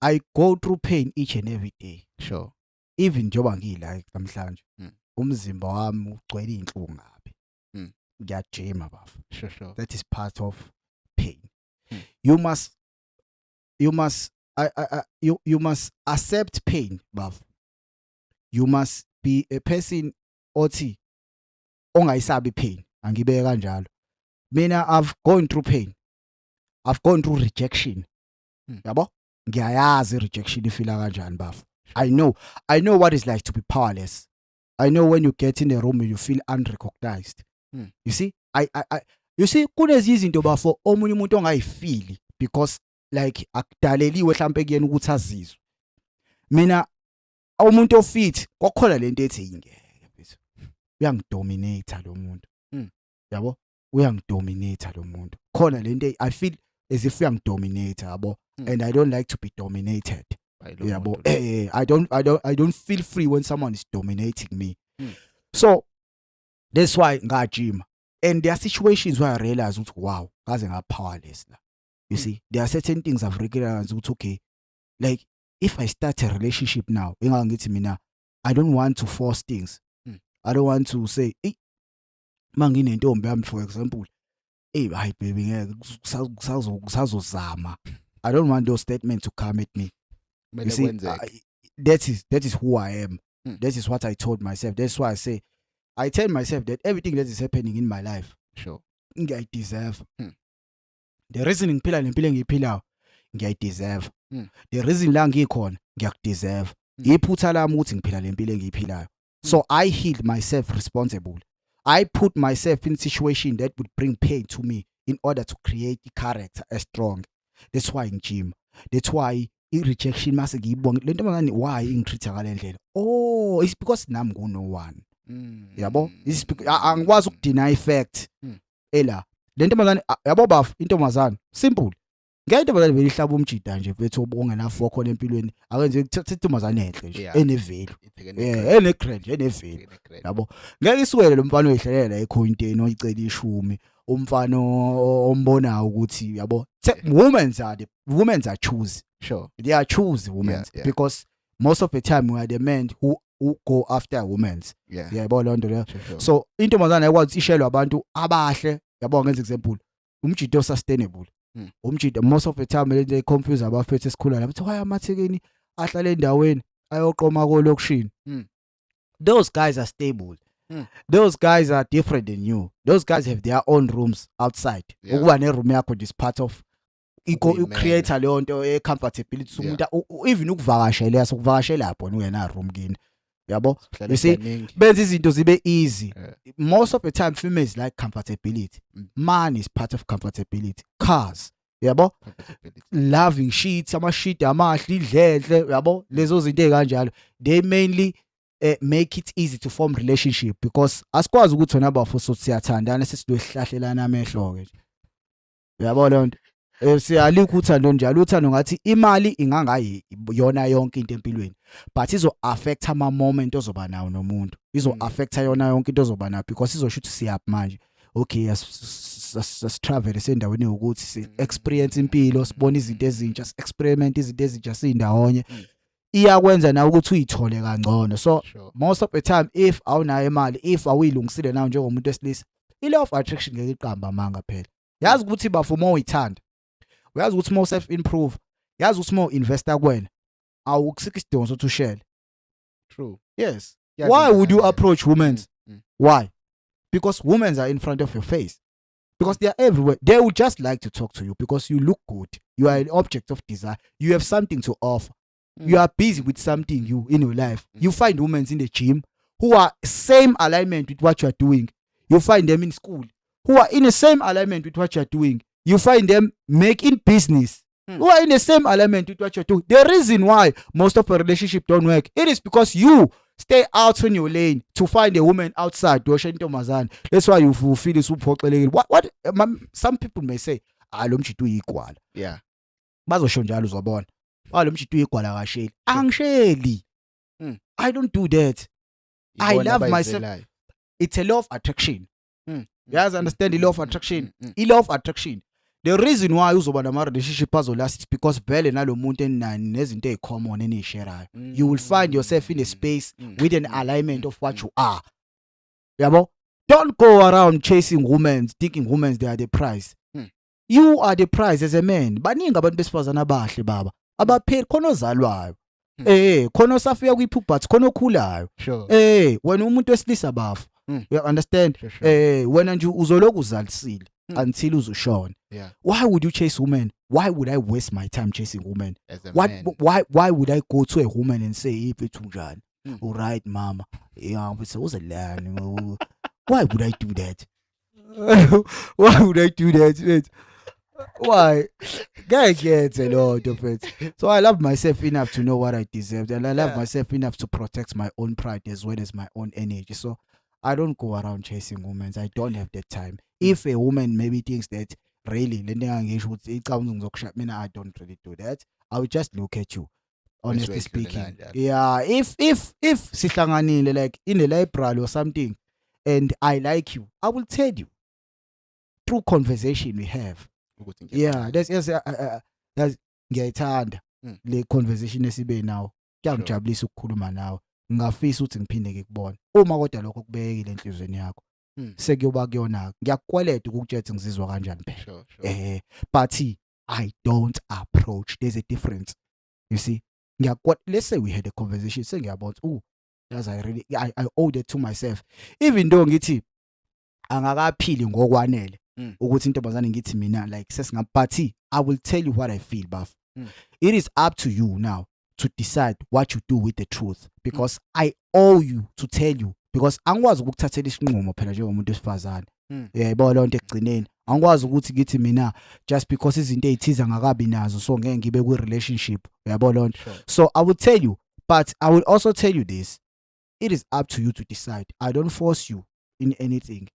I go through pain each and every day. Sure. Even njoba ngila namhlanje umzimba wami ugcwele inhlungu ngapi. Ngiyajima bafu. Sure. That is part of pain. You must accept pain, bafu. You must be a person othi ongayisabi pain. Angibeke kanjalo. Mina I've gone through pain. I've gone through rejection. Yabo? Ngiyayazi rejection ifila kanjani bafu. I know what it's like to be powerless. I know when you get in a room and you feel unrecognized. You see? You see kunezi izinto bafo omunye umuntu ongayifili because like akudaleliwe mhlambe kuyena ukuthi azizwe. Mina umuntu ofit kokhola lento ethi ingeke mfethu. Uyangidominate lo muntu. Yabo? uyangidominate lo muntu khona lento I feel as if uyangidominate yabo and I don't like to be dominated yabo I don't feel free when someone is dominating me so that's why ngajima and there are situations where I realize ukuthi wow ngaze nga powerless la you see there are certain things I've realized ukuthi okay like if I start a relationship now engangithi mina I don't want to force things I don't want to say manginentombi yami for example hayi baby ngeke kusazozama I don't want those statements to come at me you see that is who I am that is what I told myself that's why I tell myself that everything that is happening in my life sure I deserve the reason ngiphila lempilo engiyiphilayo ngiyayideserve the reason la ngikhona ngiyakudeserve iphutha lami ukuthi ngiphila lempilo engiyiphilayo so I held myself responsible I put myself in a situation that would bring pain to me in order to create a character as strong that's why ngijima that's why i-rejection mase ngiyibonga lento mangani why ingitreat ngale ndlela oh it's because nami ngu no one yabo angikwazi ukudeny fact ela lento mangani yabo bafu intombazana simple ngeke intombazana belihlaba umjida nje bethu obongena for khona empilweni akenze intombazana enhle nje enevelu ene-grand enevelu yabo ngeke isukele lo mfana oyihlelela ecointeni oyicela ishumi umfana ombonayo ukuthi yabo women are choose sure they are choose women because most of the time we are the men who go after women yabo lonto leyo so intombazana ayikwazi ishelwe abantu abahle yabo ngenza example umjida sustainable umjida most of the time they confuse abafethu esikhulana bathi why amathekeni ahlala endaweni ayoqoma kolokishini those guys are stable those guys are different than you those guys have their own rooms outside ukuba ne room yakho is part of create leyo nto comfortability umuntu even ukuvakashela yasukuvakashela lapho ungena room kini yabo you see benza izinto zibe easy most of the time females like comfortability money is part of comfortability cars yabo loving sheets ama sheet amahle idlenhle yabo lezo zinto ezikanjalo they mainly make it easy to form relationship because asikwazi ukuthi wena bafuthi siyathandana sesilohlahlela amehlo ke yabo lonto siyalika uthando njalo uthando ngathi imali ingangayi yona yonke into empilweni but izo affect ama moment ozoba nawo nomuntu izo affect yona yonke into ozoba nayo because izosho ukuthi siyaphi manje okay as travel esendaweni ukuthi si experience impilo sibona izinto ezintsha experiment izinto ezintsha sindawonye iyakwenza na ukuthi uyithole kangcono so most of the time if awunayo imali if awuyilungisile nawo njengomuntu wesilisa i-law of attraction ngeke iqamba manga phela yazi ukuthi bafuma uyithanda uyazi ukuthi more self improve yazi ukuthi more investor kwena awukusika isidingo sokuthi ushele true yes why would you approach women why because women are in front of your face because they are everywhere they would just like to talk to you because you look good you are an object of desire you have something to offer you are busy with something you in your life you find women in the gym who are same alignment with what you are doing you find them in school who are in the same alignment with what you are doing you find them making business who are in the same alignment with what you're doing. The reason why most of our relationship don't work, it is because you stay out in your lane to find a woman outside. That's why you feel this what some people may say, lo mjida uyikwala. Yeah. Bazosho njalo uzobona. Lo mjida uyikwala kasheli. Angisheli. I don't do that. I love myself. It's a law of attraction. You guys understand the law of attraction? The law of attraction. The reason why uzoba nama relationship azolast is because vele nalo muntu enani nezinto ezicommon enisherayo. You will find yourself in a space with an alignment of what you are. Yabo? Don't go around chasing women, thinking women they are the prize. You are the prize as a man. Baningi abantu besifazana abahle baba. Abapheli khona ozalwayo. Khona osafika kwiphupho but khona okhulayo. Sure. Wena umuntu wesilisa bafu. You understand? Wena nje uzoloku uzalisile until uzoshona. Yeah. Why would you chase women? Why would I waste my time chasing women? Man. Why would I go to a woman and say, "Hey, Petunjan, all right, mama, yeah, what's a land?" Why would I do that? Why would I do that? Why? Guy gets a lot of it. So I love myself enough to know what I deserve, and I love myself enough to protect my own pride as well as my own energy. So I don't go around chasing women. I don't have that time. If a woman maybe thinks that really le nto engangisho ukuthi icabanga ngizokushaya mina, I don't really do that. I would just look at you, honestly speaking. Yeah, if sihlanganile like in a library or something and I like you, I will tell you through conversation we have. Yeah, that's ngiyayithanda le conversation esibe nawo. Kuyangijabulisa ukukhuluma nawe. Ngingafisa ukuthi ngiphinde ngikubone. Uma kodwa lokho kubekile enhlizweni yakho, sekuyoba kuyona. Ngiyakukweleta ukukutshela ngizizwa kanjani phela. But I don't approach. There's a difference. You see? Let's say we had a conversation saying about, as I owe that to myself. Even though ngithi angakaphili ngokwanele ukuthi intombazane ngithi mina like but I will tell you what I feel, buff. It is up to you now to decide what you do with the truth, because I owe you to tell you, because angikwazi ukukuthathela isinqumo phela njengomuntu wesifazane. Yebo lonto ekugcineni angikwazi ukuthi ngithi mina just because izinto ezithiza ngakabi nazo so ngeke ngibe ku relationship. Yebo lonto. So I will tell you, but I will also tell you this. It is up to you to decide. I don't force you in anything.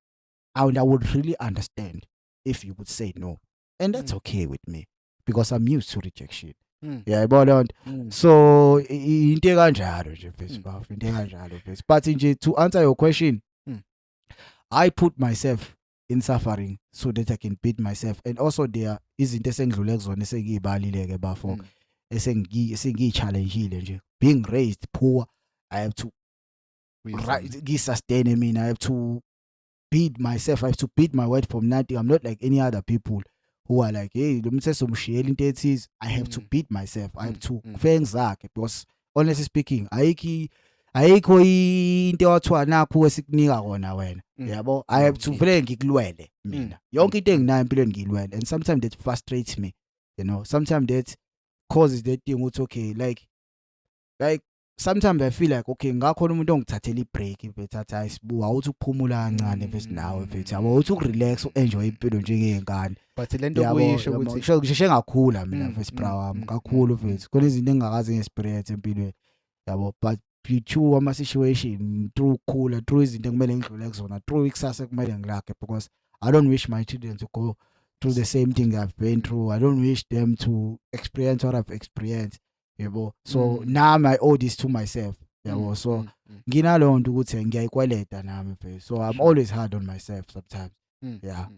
And I would really understand if you would say no. And that's okay with me, because I'm used to rejection. Yebo lonto. So into kanjalo nje Facebook, into kanjalo Facebook. But nje to answer your question, I put myself in suffering so that I can beat myself. And also there izinto esengidlule kuzona esengiyibalileke bafo esengiyichallengeile nje. Being raised poor, I have to sustain me. I have to beat myself. I have to beat my weight from nothing. I'm not like any other people who are like, hey, I have to beat myself. I have to ngizakhe, because honestly speaking, ayikho into wathiwa nakho esikunika kona wena. Yabo, I have to vele ngikulwele mina. Yonke into enginayo empilweni ngilwele, and sometimes that frustrates me. You know, sometimes that causes that thing ukuthi okay, like sometimes I feel like okay, ngakhona umuntu ongithathela ibreak bethatha isibuka uthi ukuphumula kancane bese nawe mfethu yabo uthi ukurelax uenjoy impilo njengeyingane. But lento kuyisho ukuthi ngisheshe ngakhula mina mfethu bra wami kakhulu mfethu. Khona izinto engakaze ngi-experience empilweni yabo, but through ama situation, through khula, through izinto kumele ngidlule kuzona, through ikusasa kumele ngilakhe, because I don't wish my children to go through the same thing I've been through. I don't wish them to experience what I've experienced. Yebo, so now I owe this to myself. Yebo, so nginalo nto ukuthi ngiyayikweleta nami mfethu. So I'm always hard on myself sometimes. Yeah.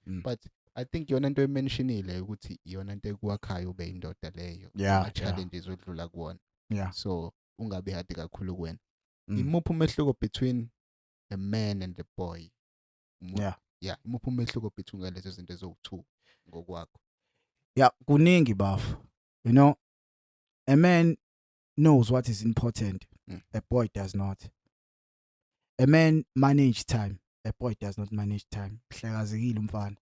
But I think yona into ementionile ukuthi yona into ekuwakhayo ube indoda leyo. Challenges odlula kuwona. Yeah. So ungabe hadi kakhulu kuwena. Imuphi umehluko between a man and a boy? Yeah, imuphi umehluko between lezo zinto ezo2 ngokwakho? Yeah, kuningi bafu. You know, a man knows what is important. A boy does not. A man manages time. A boy does not manage time. Hlakazekile umfana.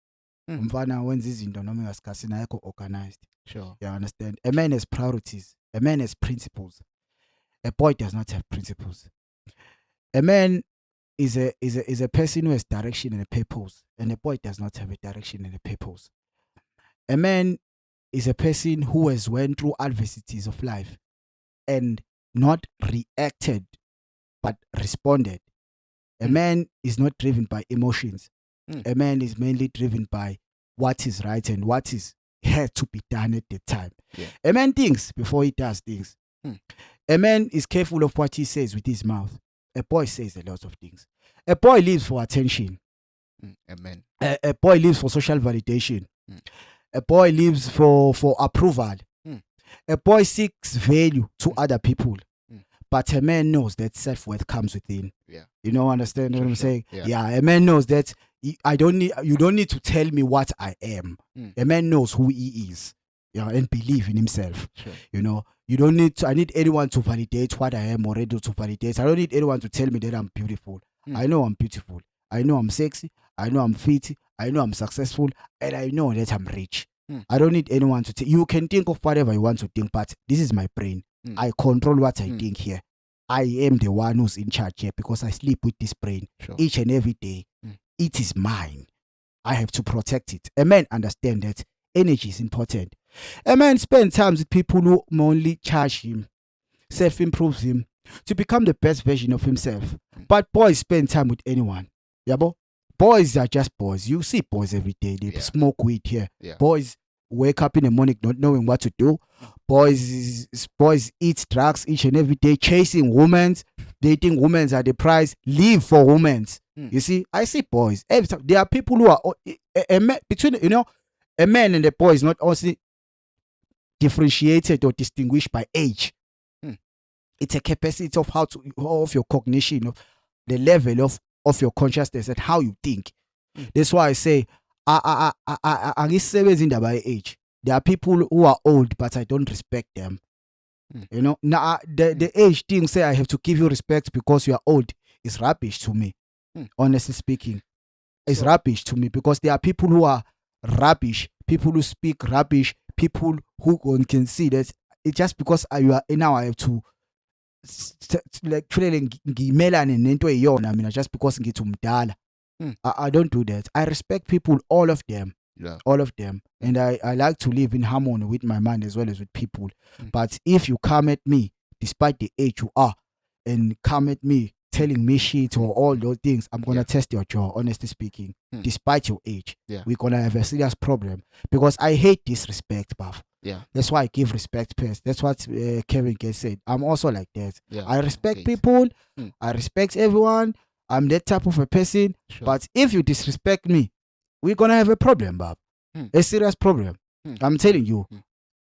Umfana wenza izinto noma ngasikhathi ayikho organized. Sure. You understand? A man has priorities. A man has principles. A boy does not have principles. A man is a person who has direction and a purpose, and a boy does not have a direction and a purpose. A man is a person who has went through adversities of life and not reacted but responded. A man is not driven by emotions. A man is mainly driven by what is right and what is had to be done at the time. A man thinks before he does things. A man is careful of what he says with his mouth. A boy says a lot of things. A boy lives for attention. Amen. A boy lives for social validation. A boy lives for approval. A boy seeks value to other people. But a man knows that self-worth comes within. Yeah. You know, understand what I'm saying? Yeah. A man knows that you don't need to tell me what I am. A man knows who he is. And believe in himself. Sure. You know, you don't need to, I need anyone to validate what I am already to validate. I don't need anyone to tell me that I'm beautiful. I know I'm beautiful. I know I'm sexy. I know I'm fit. I know I'm successful. And I know that I'm rich. I don't need anyone to you can think of whatever you want to think, but this is my brain. I control what I think here. I am the one who's in charge here because I sleep with this brain each and every day. It is mine. I have to protect it. A man understands that energy is important. A man spends time with people who only charge him, self-improves him to become the best version of himself. But boys spend time with anyone. Yabo? boys are just boys. You see boys every day. They smoke weed here. Boys wake up in the morning not knowing what to do. Boys eat drugs each and every day, chasing women. They think women are the prize. Live for women. You see, I see boys every time. There are people who are between a man and a boy is not also differentiated or distinguished by age. It's a capacity of of your cognition, of the level of your consciousness and how you think. That's why I say I indaba by age. There are people who are old, but I don't respect them. You know, now the age thing say I have to give you respect because you are old is rubbish to me. Honestly speaking, it's rubbish to me because there are people who are rubbish, people who speak rubbish, people who can see that it's just because now I have to like ngimelane nento eyona mina just because ngithi umdala. I don't do that. I respect people, all of them. All of them. And I like to live in harmony with my mind as well as with people. But if you come at me, despite the age you are, and come at me telling me shit or all those things, I'm going to test your jaw, honestly speaking. Despite your age, we're going to have a serious problem. Because I hate disrespect, bruv. That's why I give respect first. That's what Kevin Gates said. I'm also like that. I respect people. I respect everyone. I'm that type of a person. But if you disrespect me, we're going to have a problem, Bob. A serious problem. I'm telling you.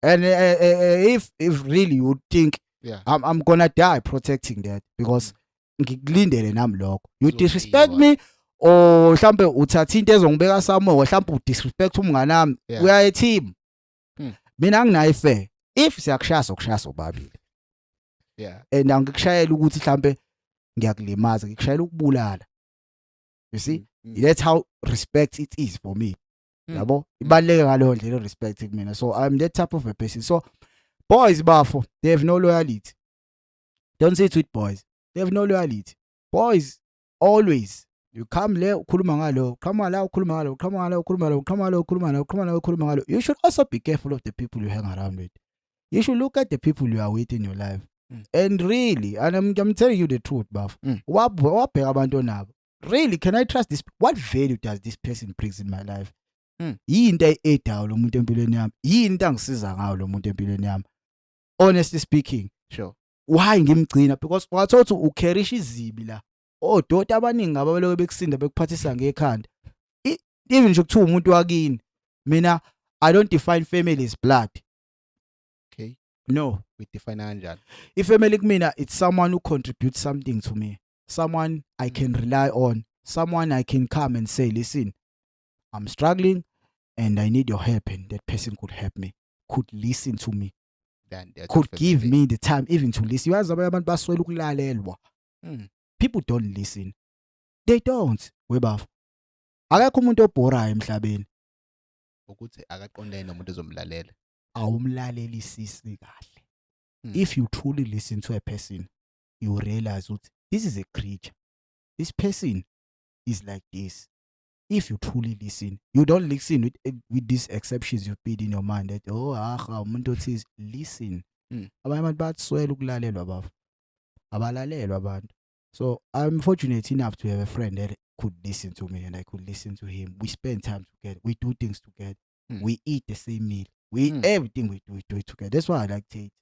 And if really you think I'm going to die protecting that because ngikulindele nami lokho. You disrespect me or mhlambe uthatha into ezongibeka somewhere mhlambe udisrespect umngane wami. We are a team. Mina nginayo fair. If siyakushaya sokushaya sobabili. And angikushayela ukuthi mhlambe ngiyakulimaza, ngikushayela ukubulala. You see? That's how respect it is for me. Yabo? Ibaluleke ngaleyo ndlela respect kumina. So I'm that type of a person. So boys bafo, they have no loyalty. Don't say it with boys. They have no loyalty. Boys always you come le ukhuluma ngalo, come la ukhuluma ngalo, come la ukhuluma ngalo, come la ukhuluma ngalo, come la ukhuluma ngalo. You should also be careful of the people you hang around with. You should look at the people you are with in your life. And really, and I'm telling you the truth, Baf. Wabheka abantu nabo. Really, can I trust this? What value does this person brings in my life? Yini edayo lo muntu empilweni yami? Yini angisiza ngayo lo muntu empilweni yami? Honestly speaking, sure. Why ngimgcina? Because wathothi ukherisha izibi la. Odota abaningi ababaloke bekusinda bekuphathisa ngekhanda. Even nje ukuthiwa umuntu wakini. Mina I don't define family as blood. Okay. No, we define kanjani? If family kumina it's someone who contributes something to me. Someone I can rely on. Someone I can come and say, listen, I'm struggling and I need your help, and that person could help me, could listen to me, could give me the time even to listen. People don't listen. They don't. Webaf. Akekho umuntu obhorayo emhlabeni. Ukuthi akaqondene nomuntu ozomlalela. Awumlalelisisi kahle. If you truly listen to a person, you realize that this is a creature. This person is like this. If you truly listen, you don't listen with these exceptions you put in your mind that umuntu othis listen. Abanye abantu batswela ukulalelwa bafo. Abalalelwa abantu. So I'm fortunate enough to have a friend that could listen to me and I could listen to him. We spend time together. We do things together. We eat the same meal. Everything we do it together. That's why I like Tate.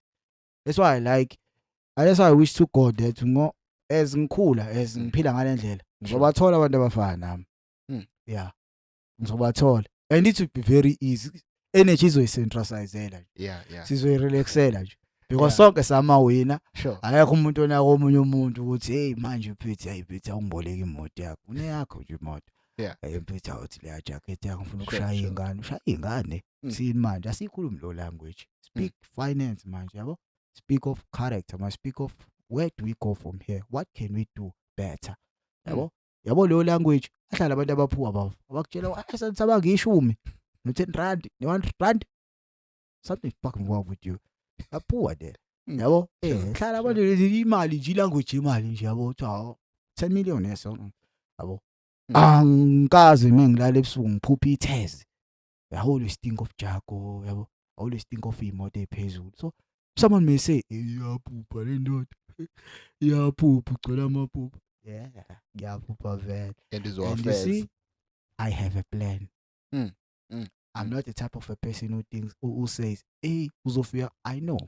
That's why I wish to God that as ngikhula as ngiphila ngale ndlela ngizobathola abantu abafana nami. Yeah. Ngizobathola. And it would be very easy. Energy izoyicentralizela. Sizoyirelaxela nje. Because sonke samawina. Ayekho umuntu onako omunye umuntu ukuthi hey manje uphethe ayiphethe ungiboleka imoto yakho. Uneyakho nje imoto. Ayiphethe uthi le jacket yakho ngifuna ukushaya ingane. Ushaya ingane. Sini manje asikhulumi lo language. Speak finance manje yabo. Speak of character. Must speak of where do we go from here? What can we do better? Yabo lo language ahlala abantu abaphuwa bavo. Abakutshela asenza ngishumi. No10 rand, no100 something fucking wrong with you. Aphuwa there. Yabo hlala abantu imali nje language imali nje yabo uthi 10 million yeso. Yabo angikaze mengilala ebusuku ngiphupha itheze. I always think of Jaco, yabo. I always think of imoto ephezulu. So someone may say iyaphupha le ndoda. Iyaphupha ugcwala amaphupha. Yeah, vele. And you see, I have a plan. Mm. I'm not the type of a person who thinks, who says, hey, Uzofia, I know.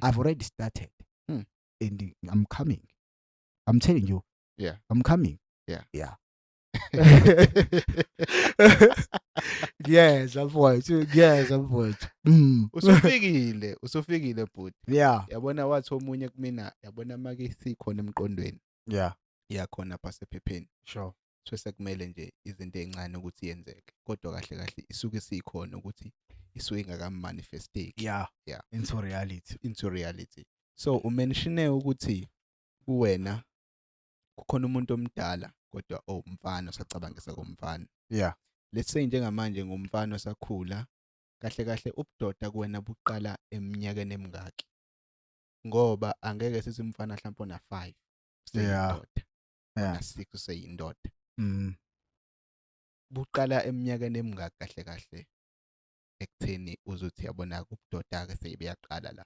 I've already started. And I'm coming. I'm telling you. Yeah. I'm coming. Yeah. Yeah. Yes, mfowethu. Yes, mfowethu. Usufikile bhuti. Yeah. Yabona wathi omunye kumina, yabona make sikhona emqondweni. Yeah. Yakhona pasephepheni. Sure. So sekumele nje izinto ezincane ukuthi yenzeke. Kodwa kahle kahle isuke sikhona ukuthi isuke ingakamanifesteki. Yeah. Into reality. So umentioned ukuthi kuwena kukhona umuntu omdala kodwa umfana osacabangisa komfana. Yeah. Let's say njengamanje ngumfana osakhula kahle kahle ubudoda kuwena buqala eminyakeni emingaki. Ngoba angeke sithi umfana mhlawumbe ona 5 useyindoda. Yeah. 6 useyindoda. Buqala eminyakeni emingaki kahle kahle ekutheni uzothi yabona ubudoda ke sebeyaqala la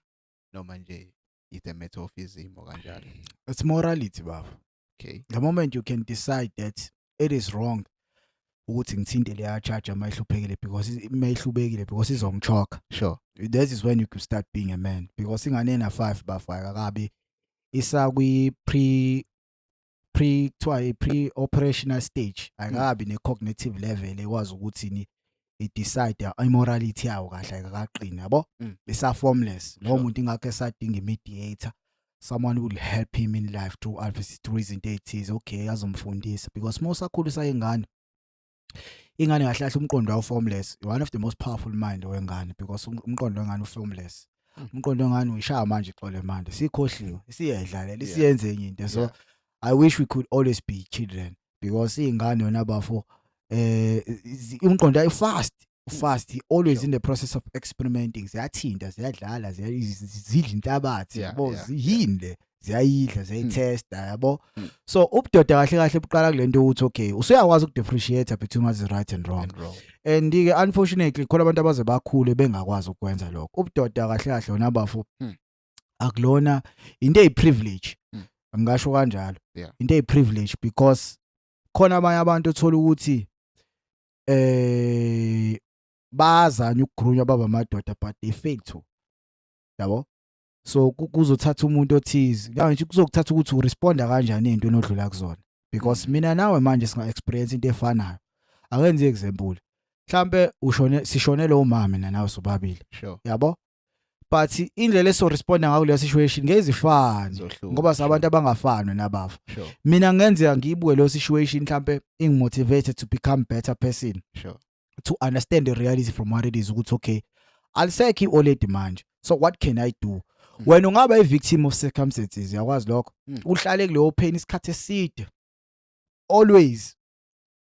noma nje it's a matter of izimo kanjalo. It's morality, baba. Okay. The moment you can decide that it is wrong ukuthi ngithinte leya charge mayihluphekile because izongichoka. Sure. That is when you could start being a man, because ingane na 5 bafaka kabi isa kwi pre-operational stage akabi ne cognitive level ekwazi ukuthi ni decide immorality yawo kahle akaqina yabo isa formless. Lo muntu ingakho esadinga imediator, someone who will help him in life through izinto ezithize. Okay, azomfundisa because most akhulisa ingane kahle kahle umqondo wayo formless. One of the most powerful mind wengane, because umqondo wengane formless. Umqondo wengane uyishaya manje ixole manje sikhohliwe siyedlalela siyenze enye into. So I wish we could always be children, because ingane yona bafo umqondo ayi fast, always in the process of experimenting. Ziyathinta, ziyadlala, zidla intabathi yabo, zihinde, ziyayidla, ziyayitesta yabo. So ubudoda kahle kahle buqala kulento ukuthi okay usuyakwazi ukudifferentiate between what is right and wrong. And unfortunately khona abantu abaze bakhule bengakwazi ukwenza lokho. Ubudoda kahle kahle wona bafo akulona into eyiprivilege. Ngisho kanjalo. Into eyiprivilege because khona abanye abantu othola ukuthi bazanya ukugrunywa baba amadoda but they fail to. Yabo? So kuzothatha umuntu othize. Nje kuzokuthatha ukuthi uresponda kanjani into enodlula kuzona. Because mina nawe manje singa experience into efanayo. Akenze example. Mhlambe sishonele umama mina nawe sobabili. Yabo? But indlela eso responda ngayo le situation ngezifana ngoba sabantu abangafani nabafa. Mina ngenza ngiyibuke lo situation mhlambe ingimotivated to become better person. To understand the reality from what it is ukuthi okay alisekhi already manje, so what can I do? When ungaba a victim of circumstances yakwazi lokho uhlale kuleyo pain isikhathi eside, always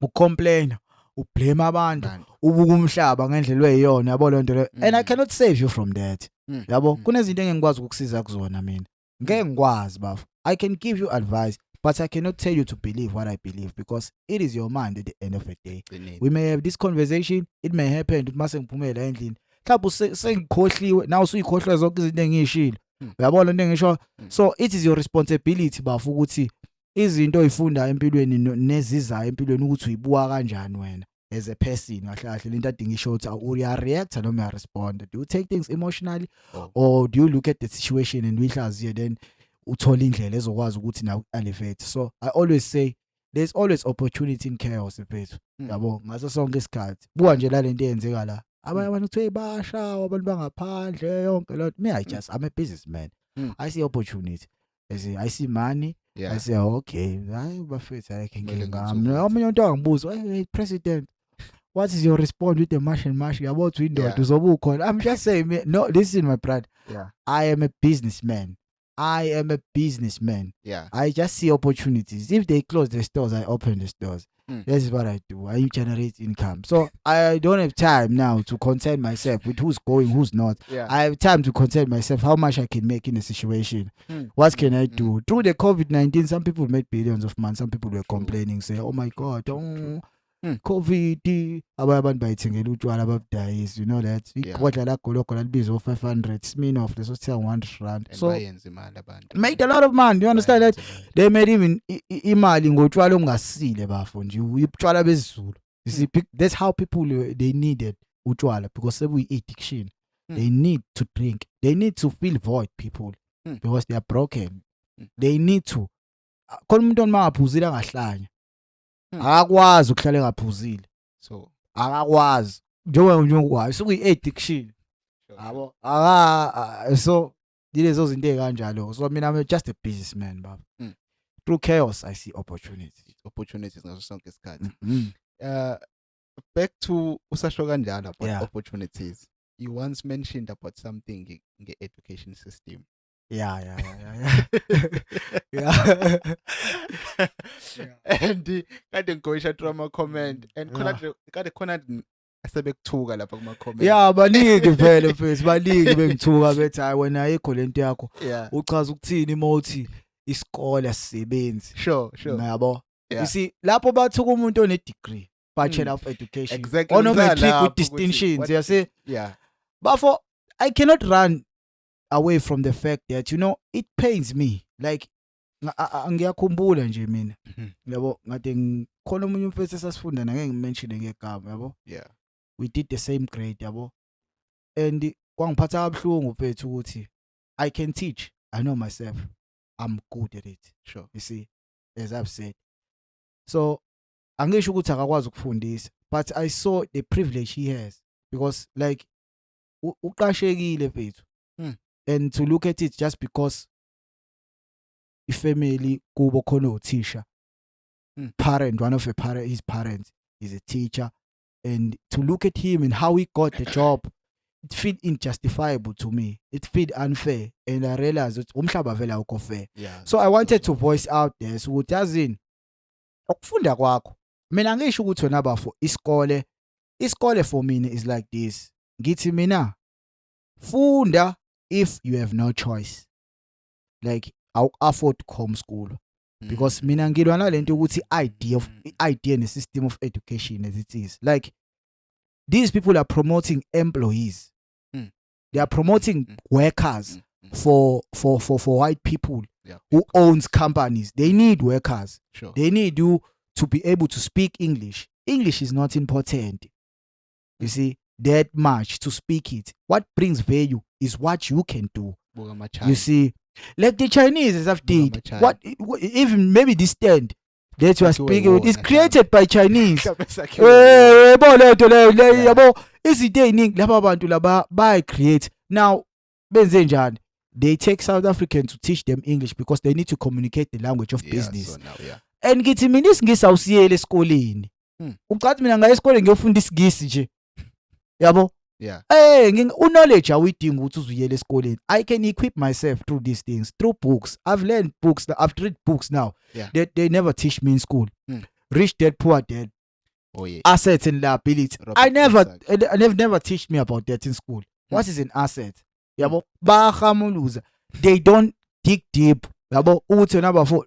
ucomplain, ublame abantu, ubuka umhlaba ngendlela eyiyona yabo lonto le. And I cannot save you from that. Yabo kunezinto engikwazi ukukusiza kuzona mina. Ngeke ngikwazi bafo. I can give you advice, but I cannot tell you to believe what I believe, because it is your mind at the end of the day. We may have this conversation, it may happen ukuthi mase ngiphumela endlini mhlawumbe sengikhohliwe nawe usuyikhohlwe zonke izinto engishilo. Uyabona into engisho? So it is your responsibility bafo ukuthi izinto oyifunda empilweni nezizayo empilweni ukuthi uyibuka kanjani wena as a person. Kahle kahle lento adinga isho ukuthi uya react noma uya respond. Do you take things emotionally or do you look at the situation and uyihlaziye then uthola indlela ezokwazi ukuthi na elevate? So I always say there's always opportunity in chaos mfethu. Yabo ngaso sonke isikhathi buka nje la lento eyenzeka la abanye abantu kuthi bashawa abantu bangaphandle yonke lo. Me I'm a businessman. I see opportunity. I see money. I say okay hayi bafethu I can get omunye umuntu angibuza hey president, what is your response with the Martian yabo to indoda uzoba ukhona? I'm just saying no, listen my brother. I am a businessman. I just see opportunities. If they close the stores, I open the stores. This is what I do. I generate income. So I don't have time now to concern myself with who's going, who's not. I have time to concern myself how much I can make in a situation. What can I do? Through the COVID-19, some people made billions of money. Some people were complaining, say, oh my God, COVID, abantu bayithengela utshwala babudayisi, you know that. Ikodla la goloko lalibizo 500, Smirnoff leso sithenga 100 rand. So made a lot of money, you understand that? They made even imali ngotshwala ongasile bafo nje, utshwala bezulu. You see, that's how people they needed utshwala because we addiction. They need to drink. They need to fill void, people, because they are broken. They need to. Khona umuntu ongaphuzile angahlanya. Akakwazi ukuhlala engaphuzile. So akakwazi. Njengoba sukuyi addiction. Yabo. So dilezo zinto ekanjalo. So I'm just a businessman, baba. Through chaos I see opportunities. Opportunities ngaso sonke isikhathi. Back to usasho kanjalo about opportunities. You once mentioned about something in the education system. Yeah. And kade ngikhoyisha drama comment and khona asebekuthuka lapha kuma comment. Yeah, baningi vele mfethu, baningi bengithuka bethi hayi wena ayikho lento yakho. Uchaza ukuthini emothi isikole asisebenzi. Sure. Yabo. You see, lapho bathuka umuntu one degree, Bachelor of Education. Exactly. Ono matric with distinctions. You see? Yeah. But for I cannot run away from the fact that it pains me. Like ngiyakhumbula nje mina. Yabo, ngathi ngikhona umunye umfethu esasifunda na ngeke ngimention ngegama, yabo. Yeah. We did the same grade, yabo. And kwangiphatha kabuhlungu mfethu ukuthi I can teach. I know myself. I'm good at it. Sure. You see, as I've said. So angisho ukuthi akakwazi ukufundisa, but I saw the privilege he has because like uqashekile mfethu. And to look at it just because family kubo khona uthisha, parent, one of his parents is a teacher, and to look at him and how he got the job, it felt injustifiable to me. It felt unfair, and I realized that umhlaba vele awukho fair. So I wanted to voice out there so ukuthi yazini ukufunda kwakho. Mina ngisho ukuthi wena bafo isikole for me is like this. Ngithi mina funda if you have no choice. Like I'll afford to homeschool. Because mina ngilwana lento ukuthi idea in the system of education as it is. Like these people are promoting employees. They are promoting workers for white people who owns companies. They need workers. Sure. They need you to be able to speak English. English is not important. You see, that much to speak it. What brings value is what you can do. You see, like the Chinese have did. What even maybe this stand that you are speaking with is created by Chinese. Create now. They take South Africans to teach them English because they need to communicate the language of business. So now, and ngithi mina isingisi awusiyele esikoleni. Ucathi mina ngaye esikoleni ngiyofunda isingisi nje. Yabo? Yeah. Knowledge awuyidingi ukuthi uzuyele esikoleni. I can equip myself through these things, through books. I've learned books. I've read books now. That they never teach me in school. Rich Dad, Poor Dad. Oh yeah. Assets and liability. They've never teach me about that in school. What is an asset? Yabo? Bahamuluza. They don't dig deep. Yabo?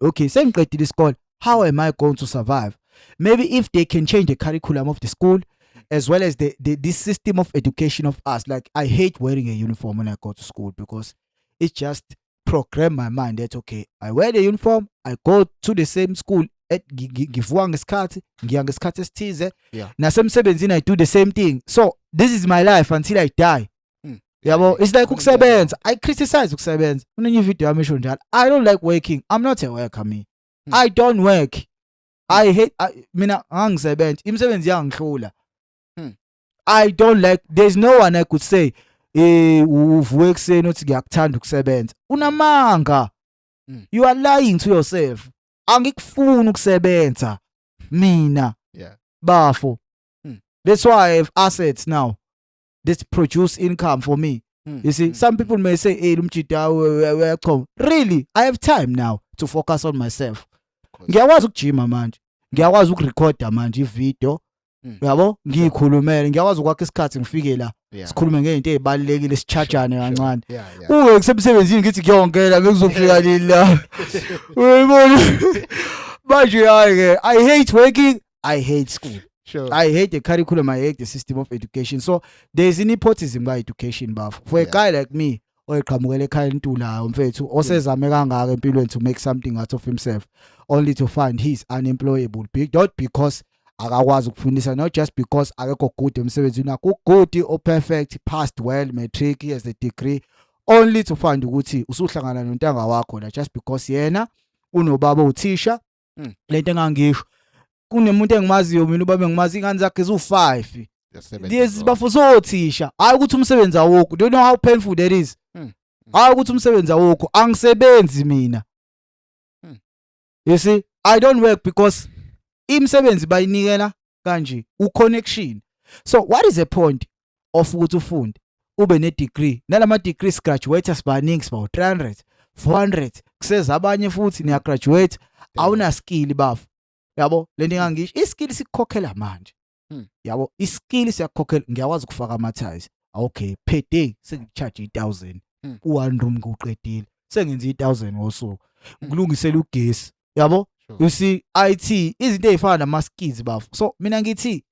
Okay, sengiqedile isikole. How am I going to survive? Maybe if they can change the curriculum of the school, as well as this system of education of us. Like I hate wearing a uniform when I go to school because it just program my mind that okay, I wear the uniform, I go to the same school at ngivuka ngesikhathi, ngiya ngesikhathi esithize. Nasemsebenzini I do the same thing. So this is my life until I die. Yabo, it's like ukusebenza. I criticize ukusebenza. Unenye video yamisho njalo. I don't like working. I'm not a worker me. I don't work. I hate mina angisebenza. Imsebenzi yangihlula. I don't like, there's no one I could say uvuke ekuseni uthi ngiyakuthanda ukusebenza. Unamanga. You are lying to yourself. Angikufuni ukusebenza mina. Bafo. That's why I have assets now that produce income for me. You see, some people may say, hey, really, I have time now to focus on myself. Ngiyakwazi ukujima manje. Ngiyakwazi ukurecorda manje ivideo. Yabo, ngiyikhulumele, ngiyakwazi ukwakha isikhathi ngifike la. Sikhulume ngezinto ezibalekile sichargeane kancane. Kusemsebenzini ngithi ngiyongena ngizofika lila. Uyibona? Manje hayi, I hate working, I hate school. Sure. I hate the curriculum, I hate the system of education. So there's an nepotism by education buff. For a guy like me, oyiqhamukele ekhaya intula umfethu osezame kangaka empilweni to make something out of himself only to find he's unemployable. Not because akakwazi ukufundisa not just because akekho good emsebenzini wakhe good or perfect passed well matric he has a degree only to find ukuthi usuhlangana nontanga wakho la just because yena unobaba uthisha lento engangisho kunemuntu engimaziyo mina ubaba engimazi ingane zakhe ezu5 lezi bafuso othisha hayi ukuthi umsebenzi awukho do you know how painful that is hayi ukuthi umsebenzi awukho angisebenzi mina you see I don't work because imsebenzi bayinikela kanje uconnection so what is the point of ukuthi ufunde ube ne degree nalama degrees graduate sibaningi siba 300 400 kuseza abanye futhi niya graduate awuna skill bafu yabo lento engangisho iskill sikukhokhela manje yabo iskill siyakhokhela ngiyakwazi ukufaka ama ties okay per day sengicharge 1000 u1 room ngoqedile sengenza 1000 ngosuku ukulungisela ugesi yabo you see IT izinto ezifana nama skills bafu so mina ngithi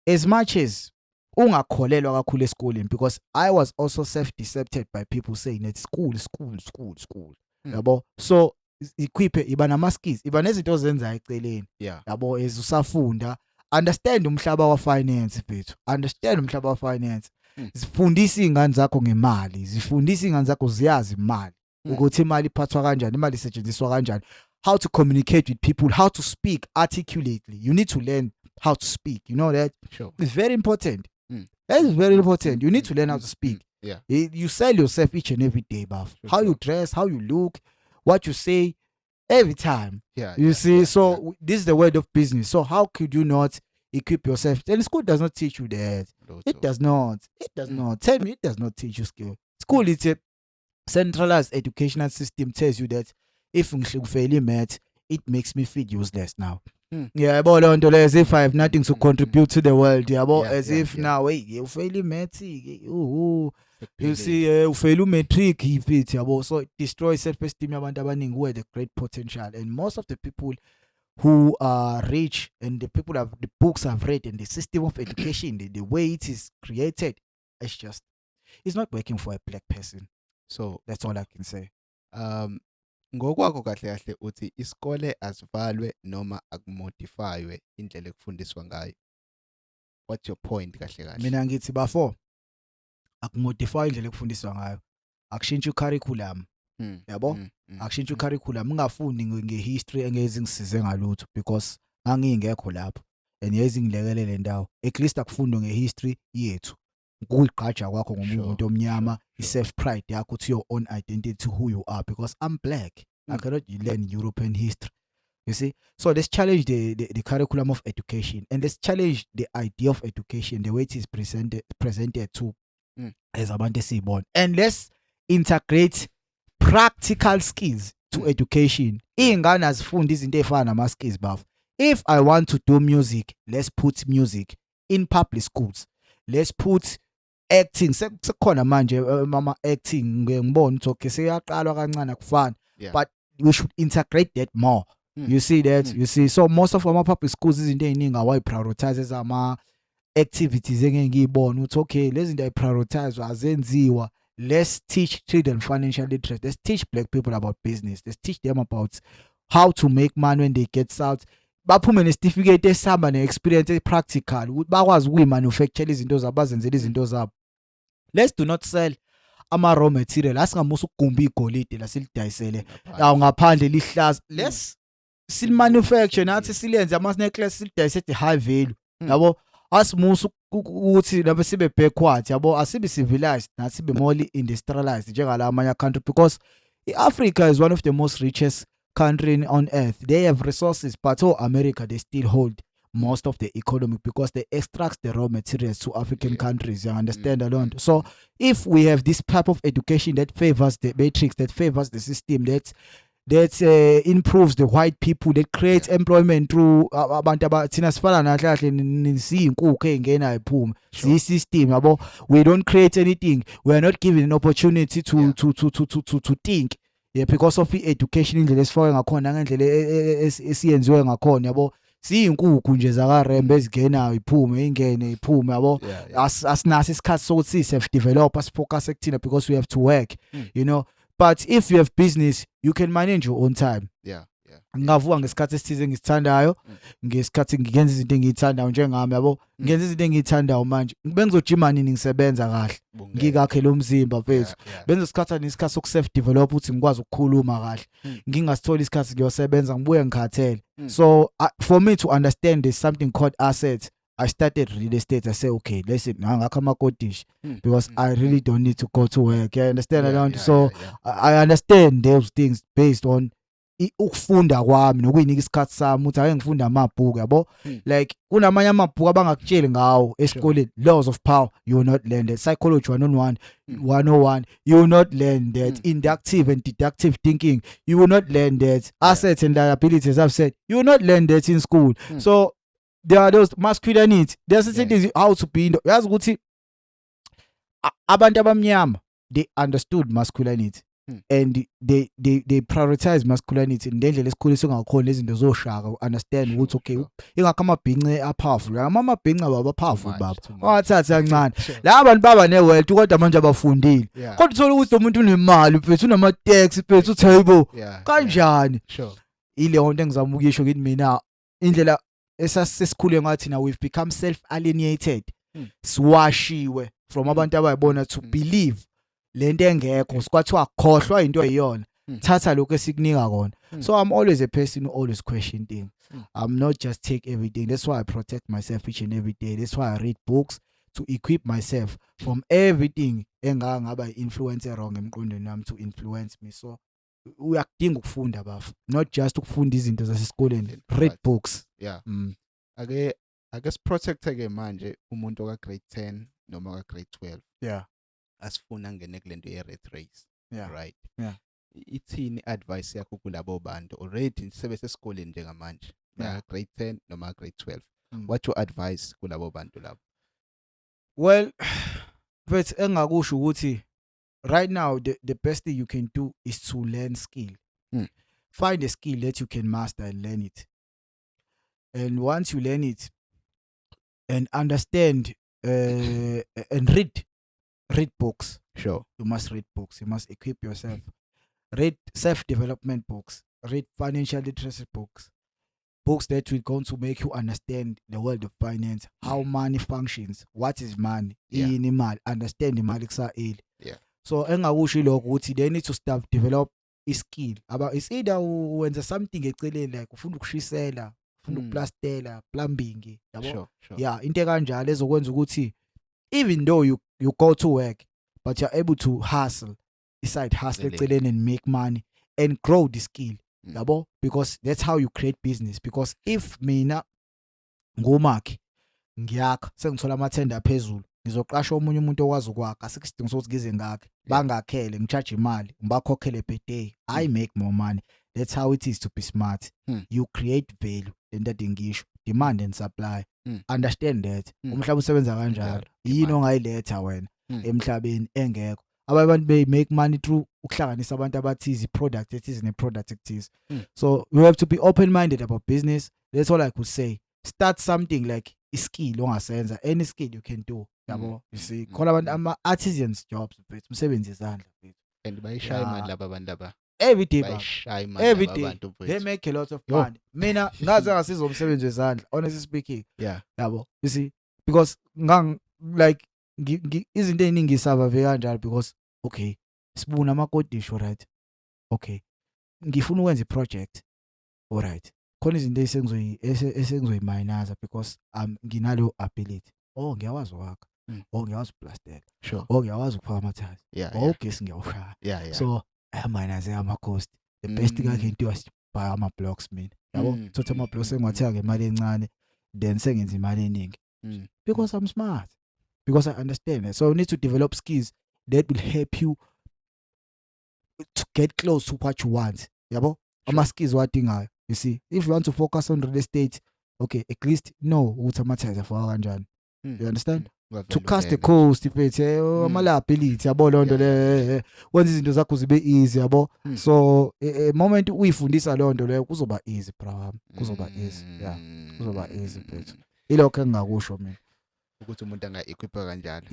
as much as ungakholelwa kakhulu esikoleni because I was also self-decepted by people saying that school yabo so ikhiphe iba nama skills iba nezinto ozenza eceleni yabo as usafunda understand umhlaba wa finance bethu understand umhlaba wa finance zifundisa ingane zakho ngemali zifundisa ingane zakho ziyazi imali ukuthi imali iphathwa kanjani imali isetshenziswa kanjani how to communicate with people how to speak articulately you need to learn how to speak you know that it's very important that is very important you need to learn how to speak you sell yourself each and every day buff how you dress how you look what you say every time you see so this is the word of business so how could you not equip yourself and school does not teach you that it does not tell me it does not teach you skill school is a centralized educational system tells you that if you fail in math it makes me feel useless now yeah but as if I have nothing to contribute to the world as if now you fail in math you see you fail matric if so it destroys self-esteem yabantu abaningi who had a great potential and most of the people who are rich and the people have the books I've read and the system of education the way it is created it's not working for a black person so that's all I can say ngokwakho kahle kahle uthi isikole asivalwe noma akumodifywe indlela ekufundiswa ngayo what's your point kahle kahle mina ngithi bafo akumodify indlela ekufundiswa ngayo akushintsha curriculum yabo akushintsha curriculum ungafundi ngehistory engezi ngisize ngalutho because angingekho lapho and yezi ngilekelele ndawo at least akufundwe ngehistory yethu ukugqaja kwakho ngomuntu omnyama self pride yakho to your own identity who you are because I'm black I cannot learn European history you see so let's challenge the curriculum of education and let's challenge the idea of education the way it is presented to as abantu esibona and let's integrate practical skills to education ingane azifunda izinto ezifana nama skills bafo if I want to do music let's put music in public schools let's put acting sekukhona manje mama acting ngibona ukuthi okay seyaqalwa kancane kufana but we should integrate that more you see that you see so most of our public schools izinto eziningi awayi prioritize ama activities engengiyibona ukuthi okay lezi zinto ay prioritize azenziwa let's teach children financial literacy let's teach black people about business let's teach them about how to make money when they get out baphume nesitifikate esihamba neexperience practical ukuthi bakwazi ukuyimanufacture izinto zabo bazenzele izinto zabo let's do not sell ama raw material asingamusa ukugumba igolide lasilidayisele ngaphandle lihlaza let's sil manufacture nathi silenze ama necklace silidayise at high value yabo asimusa ukuthi lapho sibe backward yabo asibe civilized nathi sibe more industrialized njengala amanye country because Africa is one of the most richest country on earth they have resources but America they still hold most of the economy because they extract the raw materials to African countries you understand alone so if we have this type of education that favors the matrix that favors the system that improves the white people that creates employment through abantu abathina sifana nahlahle nisiyinkukhu engena iphuma si system yabo we don't create anything we are not given an opportunity to think because of education indlela esifike ngakhona ngendlela esiyenziwe ngakhona yabo siyinkukhu nje zakarembe ezingenayo iphume ingene iphume yabo asinasi isikhathi sokuthi self develop us focus ekuthina because we have to work you know but if you have business you can manage your own time Ngingavuka ngesikhathi esithize engisithandayo ngesikhathi ngiyenza izinto engizithandayo njengami yabo ngiyenza izinto engizithandayo manje bengizojima nini ngisebenza kahle ngikakhe lo mzimba mfethu benzosikhatha nesikhathi soku self develop ukuthi ngikwazi ukukhuluma kahle ngingasithola isikhathi ngiyosebenza ngibuye ngikhathele so for me to understand there's something called assets. I started real estate. I say, okay, listen, I'm come cottage because I really don't need to go to work. I understand. I understand those things based on ukufunda kwami nokuyinika isikhathi sami uthi ake ngifunda amabhuku yabo like kunamanye amabhuku abangakutsheli ngawo esikoleni laws of power you will not learn that psychology 101 you will not learn that inductive and deductive thinking you will not learn that assets and liabilities I've said you will not learn that in school so there are those masculinity there's certain things how to be yazi ukuthi abantu abamnyama they understood masculinity and they prioritize masculinity ngendlela esikhuliswe ngakhona izinto zoshaka understand ukuthi okay ingakho amabhince apowerful amabhince baba powerful baba wathatha kancane la abantu baba newealth kodwa manje abafundile kodwa uthola ukuthi umuntu unemali mfethu unama tax mfethu utable kanjani ile nto engizama ukuyisho kithi mina indlela esasikhule ngathi na we've become self alienated siwashiwe from abantu abayibona to believe lento engekho sikwathiwa khohlwa into eyiyona thatha lokho esikunika kona so I'm always a person who always question things I'm not just take everything that's why I protect myself each and every day that's why I read books to equip myself from everything engangaba influencer wrong emqondweni nami to influence me so uyakudinga ukufunda bafu not just ukufunda izinto zasesikoleni read books ake siprotect ke manje umuntu ka grade 10 noma ka grade 12 asifuna ngene kulento ye rat race right ithini advice yakho kulabo bantu already sebese esikoleni njengamanje grade 10 noma grade 12 what your advice kulabo bantu labo well but engakusho ukuthi right now the best thing you can do is to learn skill find a skill that you can master and learn it and once you learn it and understand and read books sure you must read books you must equip yourself read self-development books read financial literacy books that will going to make you understand the world of finance how money functions what is money imali understand imali kusaeli so engakusho lokho ukuthi they need to start develop a skill aba is either wenza something eceleni like ufuna ukushisela ufuna ukuplastela plumbing yabo into kanjalo ezokwenza ukuthi even though you go to work but you're able to hustle side hustle eceleni and make money and grow the skill yabo because that's how you create business because if mina ngumakhi ngiyakha sengithola amathenda phezulu ngizoqasha omunye umuntu okwazi ukwakha asikudinga ukuthi ngize ngakhe bangakhele ngicharge imali ngibakhokhele per day I make more money that's how it is to be smart you create value lento adingisho demand and supply understand that umhlaba usebenza kanjalo yini ongayiletha wena emhlabeni engekho abantu they make money through ukuhlanganisa abantu abathize product ethize ne product ethize so you have to be open minded about business that's all I could say start something like a skill ongasenza any skill you can do yabo you see khona abantu ama artisans jobs mfethu umsebenzi izandla mfethu and bayishaya imali laba abantu laba every day every day they make a lot of money mina ngaze ngasiza umsebenzi wezandla honestly speaking yabo you see because like izinto eziningi survive kanjalo because okay sibuna amakodisho right okay ngifuna ukwenza iproject all right khona izinto esengizoyiminaza because nginalo ability ngiyawazi ukwakha ngiyawazi uplastela ngiyawazi ukufaka amathazi ugesi ngiyawushaya so ayaminaze ama-cost the best thing I can do is buy ama-blocks mina yabo thoth ama-blocks engiwathenga ngemali encane then sengenza imali eningi because I'm smart because I understand it. So you need to develop skills that will help you to get close to what you want yabo ama-skills wadingayo you see if you want to focus on real estate okay at least know ukuthi amathazi afaka kanjani you understand to cast the cost ifethe ama-liability yabo lonto le wenza izinto zakho zibe easy yabo so moment uyifundisa lonto leyo kuzoba easy bro kuzoba easy kuzoba easy mfethu ilokho engingakusho mina ukuthi umuntu anga-equipa kanjalo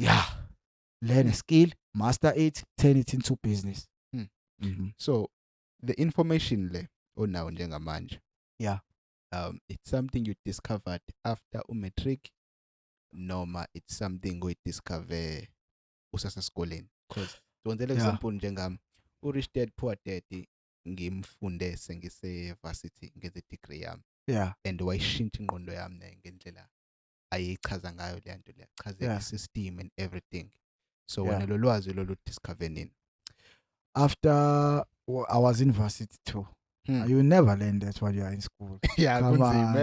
learn a skill master it turn it into business so the information le onawo njengamanje. Yeah. It's something you discovered after matric noma it's something we discover usasesikoleni, because donzela example njengami Rich Dad Poor Dad ngimfunde sengise varsity ngenze degree yami. Yeah. And wayishintsha ingqondo yami ngendlela ayichaza ngayo le nto le chaza system and everything. So wena lo lwazi lo discover nini? After I was in varsity too. You never learn that while you are in school. Yeah, come on.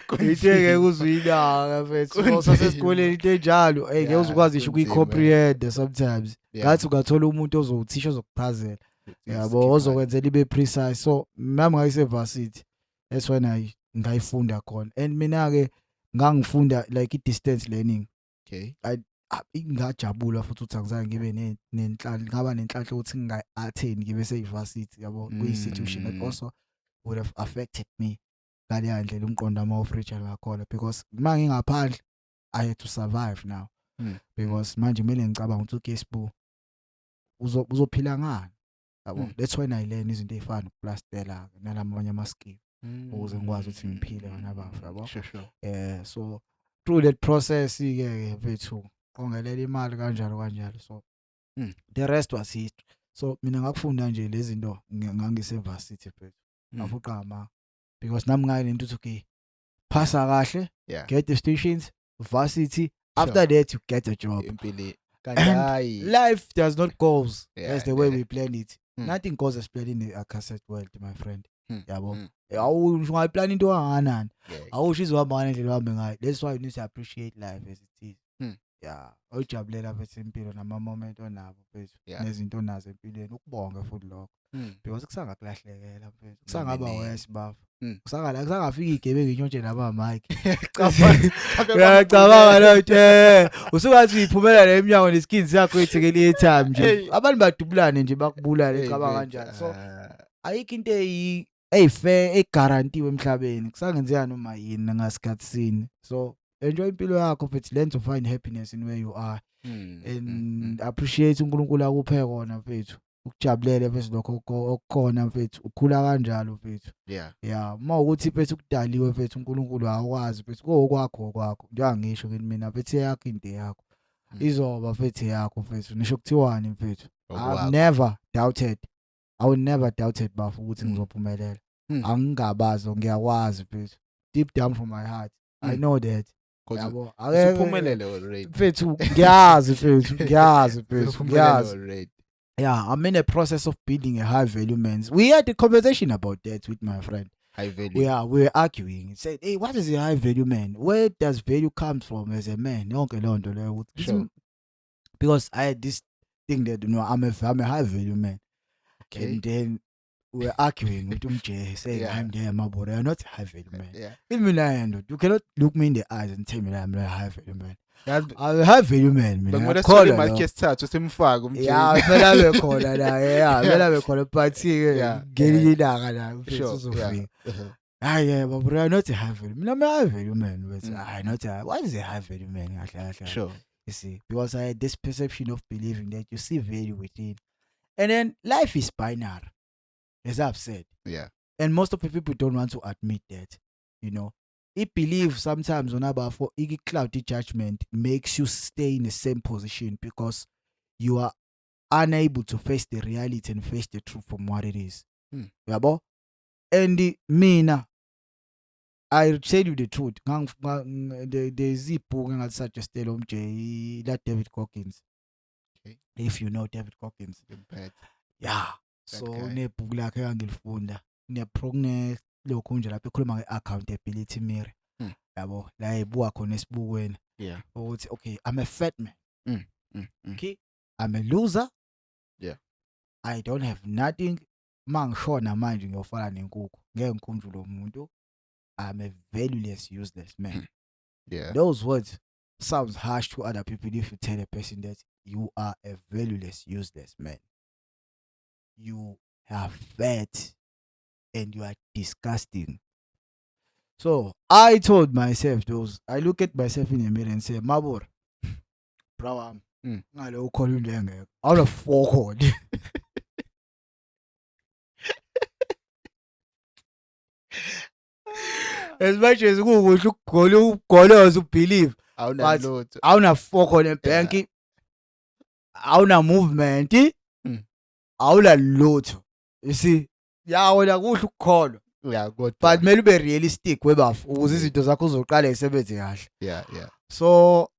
Kunzima. Uzwina mfethu sasesikoleni into enjalo ngeke uzukwazi isho ukuyicomprehend sometimes. Ngathi ungathola umuntu ozowuthisha ozokuchazela. Yabo ozokwenzela ibe precise. So nami ngayise varsity. That's when ngayifunda khona. And mina ke ngangifunda like distance learning. Okay. Ngajabula futhi ukuthi angizange ngibe nenhlanhla ngaba nenhlanhla ukuthi nginga-attend ngibe se-varsity yabo kwi-institution that also would have affected me ngale ndlela umqondo wami ofritsha ngakhona, because uma ngingaphandle I had to survive now. Because manje kumele ngicabanga ukuthi uGesbu uzophila ngani yabo. That's when I learn izinto ezifana nokuplastela nalamanye ama-skill ukuze ngikwazi ukuthi ngiphile nganabafu yabo. So through that process ke mfethu ongelela imali kanjalo. So the rest was history. So mina ngakufunda nje lezi zinto ngangise varsity phela ngafuqa ama, because nami ngayi lento ukuthi phasa kahle, get the stations, varsity, after that you get a job. And life does not goals. That's the way we plan it. Nothing goes as planned in the cassette world, my friend. Yabo. I plan into anganani. Awusho izohamba ngendlela uhambe ngayo. That's why you need to appreciate life as it is. Yeah, ojabulela futhi impilo nama moment onabo mfethu nezinto onazo empilweni ukubonga futhi lokho, because kusangakulahlekela mfethu kusangaba wesi bafu kusangafika igebengu inyonje naba mic cabanga lo nto usukathi iphumela le eminyango neskins yakho ithekeli time nje abantu badubulane nje bakubulala ecabanga kanjani. So ayikho into eyifair eguaranteed emhlabeni, kusangenzeka noma yini ngasikhathi sini. So enjoy impilo yakho futhi learn to find happiness in where you are, and appreciate uNkulunkulu akuphe kona mfethu, ukujabulele bese lokho okukhona mfethu ukhula kanjalo mfethu. Uma ukuthi mfethu ukudaliwe mfethu uNkulunkulu akwazi mfethu kokwakho njengoba ngisho kimi mina mfethu yakho into yakho izoba mfethu yakho mfethu. Nisho kuthiwani mfethu, I will never doubted bafu ukuthi ngizophumelela. Angingabazo ngiyakwazi mfethu, deep down from my heart I know that. Yabo usuphumelele already mfethu ngiyazi mfethu. Yeah, I'm in a process of building a high value man. We had a conversation about that with my friend. High value. We were arguing. He said, hey, what is a high value man? Where does value come from as a man? Sure. Because I had this thing that, you know, I'm a high value man. Okay. And then we were arguing with Umje, saying, I'm there, my boy, I'm not a high value man. You cannot look me in the eyes and tell me that I'm not a high value man. I'm a high value man. But I'm not a high value man. I'm a high value man. What is a high value man? Sure. You see, because I had this perception of believing that you see value within. And then life is binary, as I've said. Yeah. And most of the people don't want to admit that, you know. It believe sometimes on about for cloudy judgment makes you stay in the same position because you are unable to face the reality and face the truth from what it is. Yabo? And me now, I tell you the truth. There's a book that suggested that David Hawkins. Okay. If you know David Hawkins. Yeah. So ne book lakhe ngilifunda. Ne progne lokho nje lapho ekhuluma nge-accountability mirror. Yabo la ebuka khona esibukweni. Yeah. Ukuthi okay, I'm a fat man. Okay? I'm a loser. Yeah. I don't have nothing. Mangishona manje ngiyofana nenkukhu. Ngeke ngikhunjule umuntu. I'm a valueless, useless man. Yeah. Those words sounds harsh to other people if you tell a person that you are a valueless, useless man. You are fat and you are disgusting. So I told myself those. I look at myself in the mirror and say, Mabur, bro, I don't call you out of 4 chord. as much as kukuhle ukugoloza ubelieve awunalutho awunafoko nebhenki awuna movement awula lutho you see wena kuhle ukukholwa yeah good but kumele ube realistic webafu ukuze izinto zakho uzoqala isebenze kahle yeah so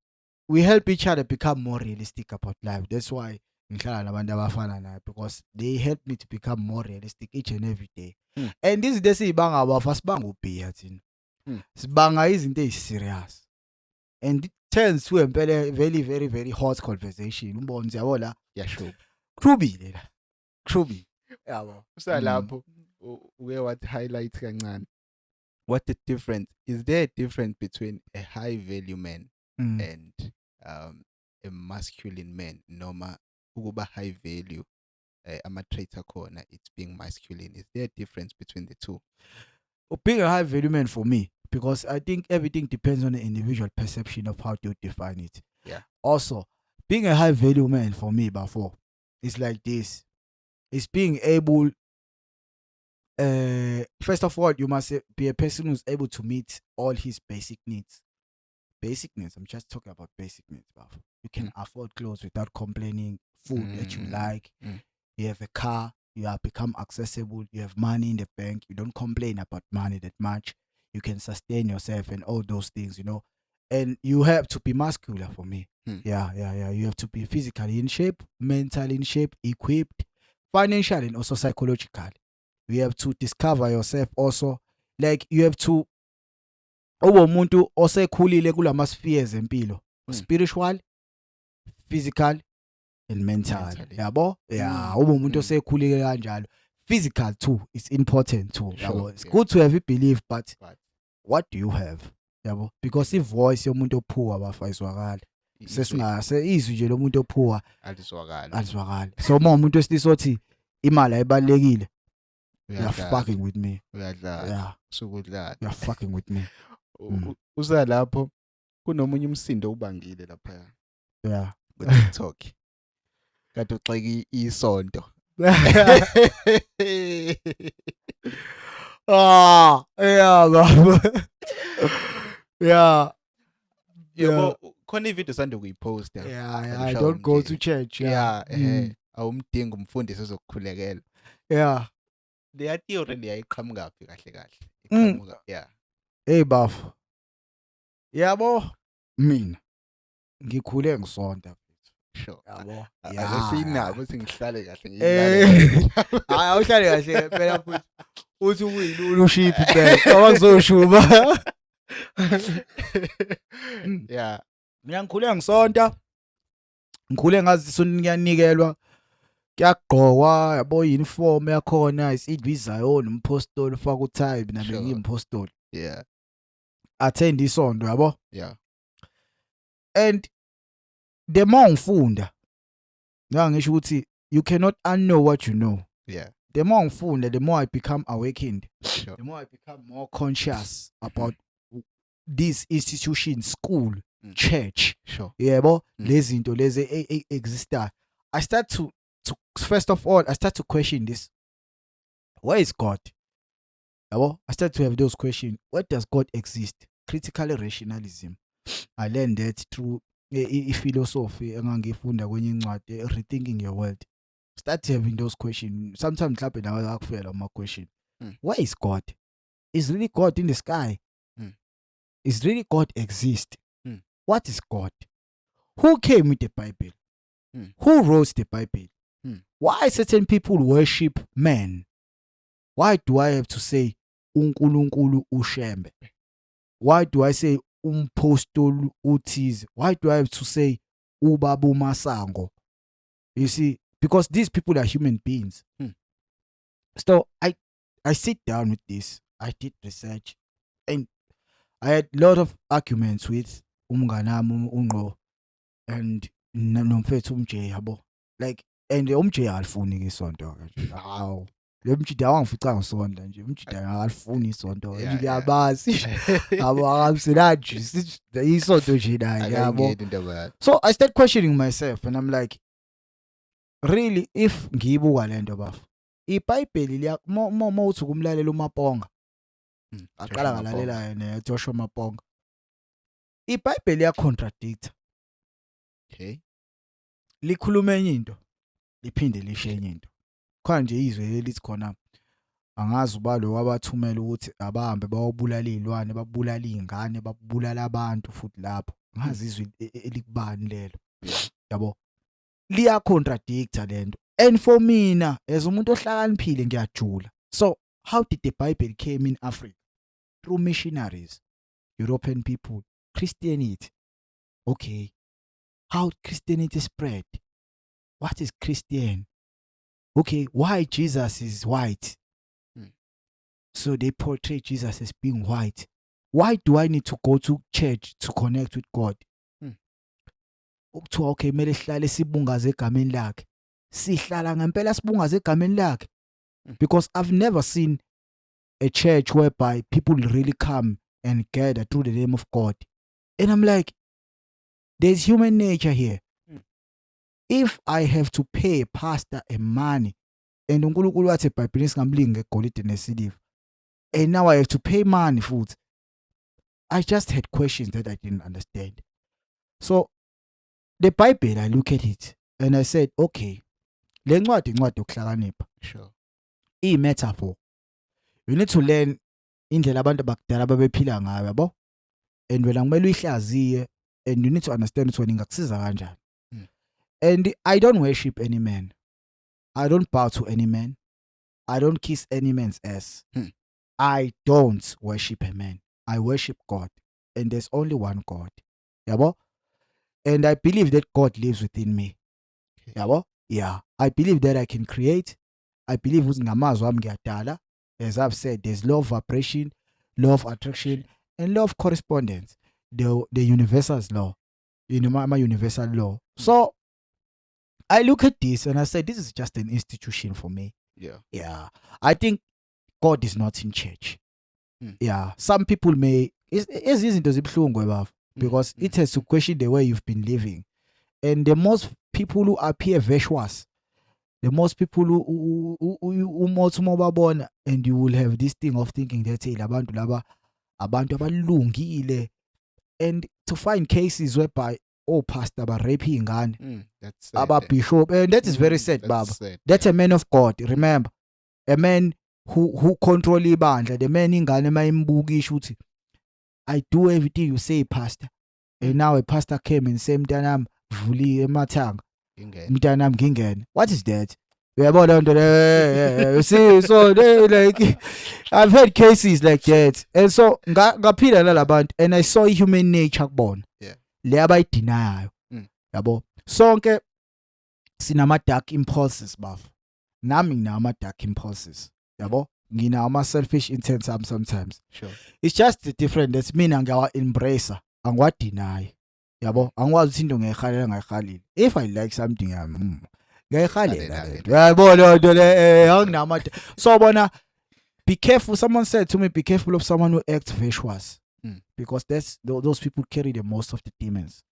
we help each other become more realistic about life. That's why ngihlala nabantu abafana naye because they help me to become more realistic each and every day. And izinto esizibanga abafa sibanga ubhiya thina. Sibanga izinto eziserious. And it turns to a very very very hot conversation. Umbona yabo la yasho. Krubile la. Krubi. Yabo. Usalapho uke what highlight kancane. What the difference is there a difference between a high value man and a masculine man noma ukuba high value ama-traits akhona it's being masculine is there a difference between the two? Being a high value man for me because I think everything depends on the individual perception of how to define it. Yeah. Also, being a high value man for me before it's like this. It's being able first of all you must be a person who's able to meet all his basic needs. Basic needs. I'm just talking about basic needs. You can afford clothes without complaining, food that you like. You have a car, you have become accessible, you have money in the bank, you don't complain about money that much. You can sustain yourself and all those things, you know. And you have to be muscular for me. Yeah. You have to be physically in shape, mentally in shape, equipped, financially and also psychologically. You have to discover yourself also. Like you have to umuntu osekhulile kulama spheres empilo spiritual physical and mental yabo umuntu osekhulile kanjalo physical too is important too yabo it's good to have a belief but what do you have yabo because i voice yomuntu ophuwa bafayizwakala sesingase izwi nje lomuntu ophuwa alizwakala so uma umuntu wesisothi imali ayibalekile you're fucking with me uyadlala sukudlala you're fucking with me uza lapho kunomunye umsindo ubangile lapha ku TikTok kade uxeki isonto baba yebo khona ivideo sande kuyiposta I don't go to church awumdinga umfundisi ozokukhulekela the theory leyayiqhamuka kahle iqhamuka hey bafu yabo mina ngikhule ngisonta sure yabo sinabo singihlale kahle ngiyilale hayi awuhlale kahle phela futhi uthi uyilulu ushiphi phela awakuzoshuba mina ngikhule ngisonta ngikhule ngazi isonto kuyanikelwa kuyagqokwa yabo uniform yakhona isidwizayo nompostoli ufaka uthayi mina bengiyimpostoli attend isonto yabo and the more ngifunda ngisho ukuthi you cannot unknow what you know the more ngifunda the more I become awakened the more I become more conscious about this institution school church yebo lezi zinto lezi exister I start to first of all I start to question this where is God yabo I start to have those questions where does God exist critical rationalism I learned that through philosophy engangifunda kwenye incwadi rethinking your world start having those questions sometimes mhlawumbe nawe akufela ama question where is God is really God in the sky is really God exist what is God who came with the Bible who wrote the Bible why certain people worship men why do I have to say uNkulunkulu ushembe why do I say umpostoli uthize why do I have to say ubaba uMasango you see because these people are human beings so I sit down with this I did research and I had a lot of arguments with umnganami uNgqo and nomfethu umJ yabo like and umJ alifuni isonto kanje hawo lemjida wangifica ngisonto nje umjida akalifuni isonto nje kuyabazi abo akamselaji isonto nje naye yabo so I start questioning myself and I'm like really if ngiyibuka lento bafu iBhayibheli liya uma uthi kumlalela uMaponga aqala ngalalela yena Joshua Maponga. iBhayibheli liyacontradict. Okay. Likhuluma enye into liphinde lisho enye into. Khona nje izwe lithi khona angazi ubalo wabathumela ukuthi abahambe bawobulala izilwane, babulala izingane, babulala abantu futhi lapho. Ngazi izwi elikubani lelo. Yabo. Liya contradicta lento. And for mina as umuntu ohlakaniphile ngiyajula. So how did the Bible came in Africa? Through missionaries, European people, Christianity. Okay. How Christianity spread? What is Christian? Okay, why Jesus is white? So they portray Jesus as being white. Why do I need to go to church to connect with God? Okay, mele sihlale sibungaze egameni lakhe. Sihlala ngempela sibungaze egameni lakhe. Because I've never seen a church whereby people really come and gather through the name of God. And I'm like, there's human nature here. If I have to pay a pastor a money, and uNkulunkulu wathi eBhayibhelini singamlingi ngegolide nesiliva, and now I have to pay money futhi. I just had questions that I didn't understand. So the Bible, I look at it and I said, okay, le ncwadi incwadi yokuhlakanipha. Sure. I-metaphor. You need to learn indlela abantu abakudala babephila ngayo, yabo? And wena kumele uyihlaziye, and you need to understand ukuthi wena ingakusiza kanjani. And I don't worship any man. I don't bow to any man. I don't kiss any man's ass. I don't worship a man. I worship God. And there's only one God. Yabo? And I believe that God lives within me. Yabo? Yeah. I believe that I can create. I believe ukuthi ngamazwi wami ngiyadala. As I've said, there's law of vibration, law of attraction, and law of correspondence. The universal law. You know, my universal law. So I look at this and I say, this is just an institution for me. Yeah. Yeah. I think God is not in church. Yeah. Some people may, it's easy to say because it has to question the way you've been living. And the most people who appear virtuous, the most people who and you will have this thing of thinking that abantu abalungile, and to find cases whereby pastor ba raping ingane, bishop, and that is very sad, Baba. That's a man of God. Remember, a man who control ibandla, the man ingane mayimbukisha uthi, I do everything you say, pastor. And now a pastor came and said, mntanami vuli emathanga, mntanami ngingene. What is that? You see, so they like, I've had cases like that, and so ngaphila nalabantu, and I saw human nature kubona. Le abayidinayo. Yabo. Sonke sinama dark impulses, baf. Nami nginama dark impulses. Yabo. Ngina ama selfish intent sometimes. Sure. It's just different. That's mina ngiyawa embrace, angwa deny. Yabo. Angwazi ukuthi into ngiyikhalela ngayikhalile. If I like something, ngiyikhalela. Yabo lo le anginama. So bona, be careful. Someone said to me, be careful of someone who acts virtuous. Because those people carry the most of the demons.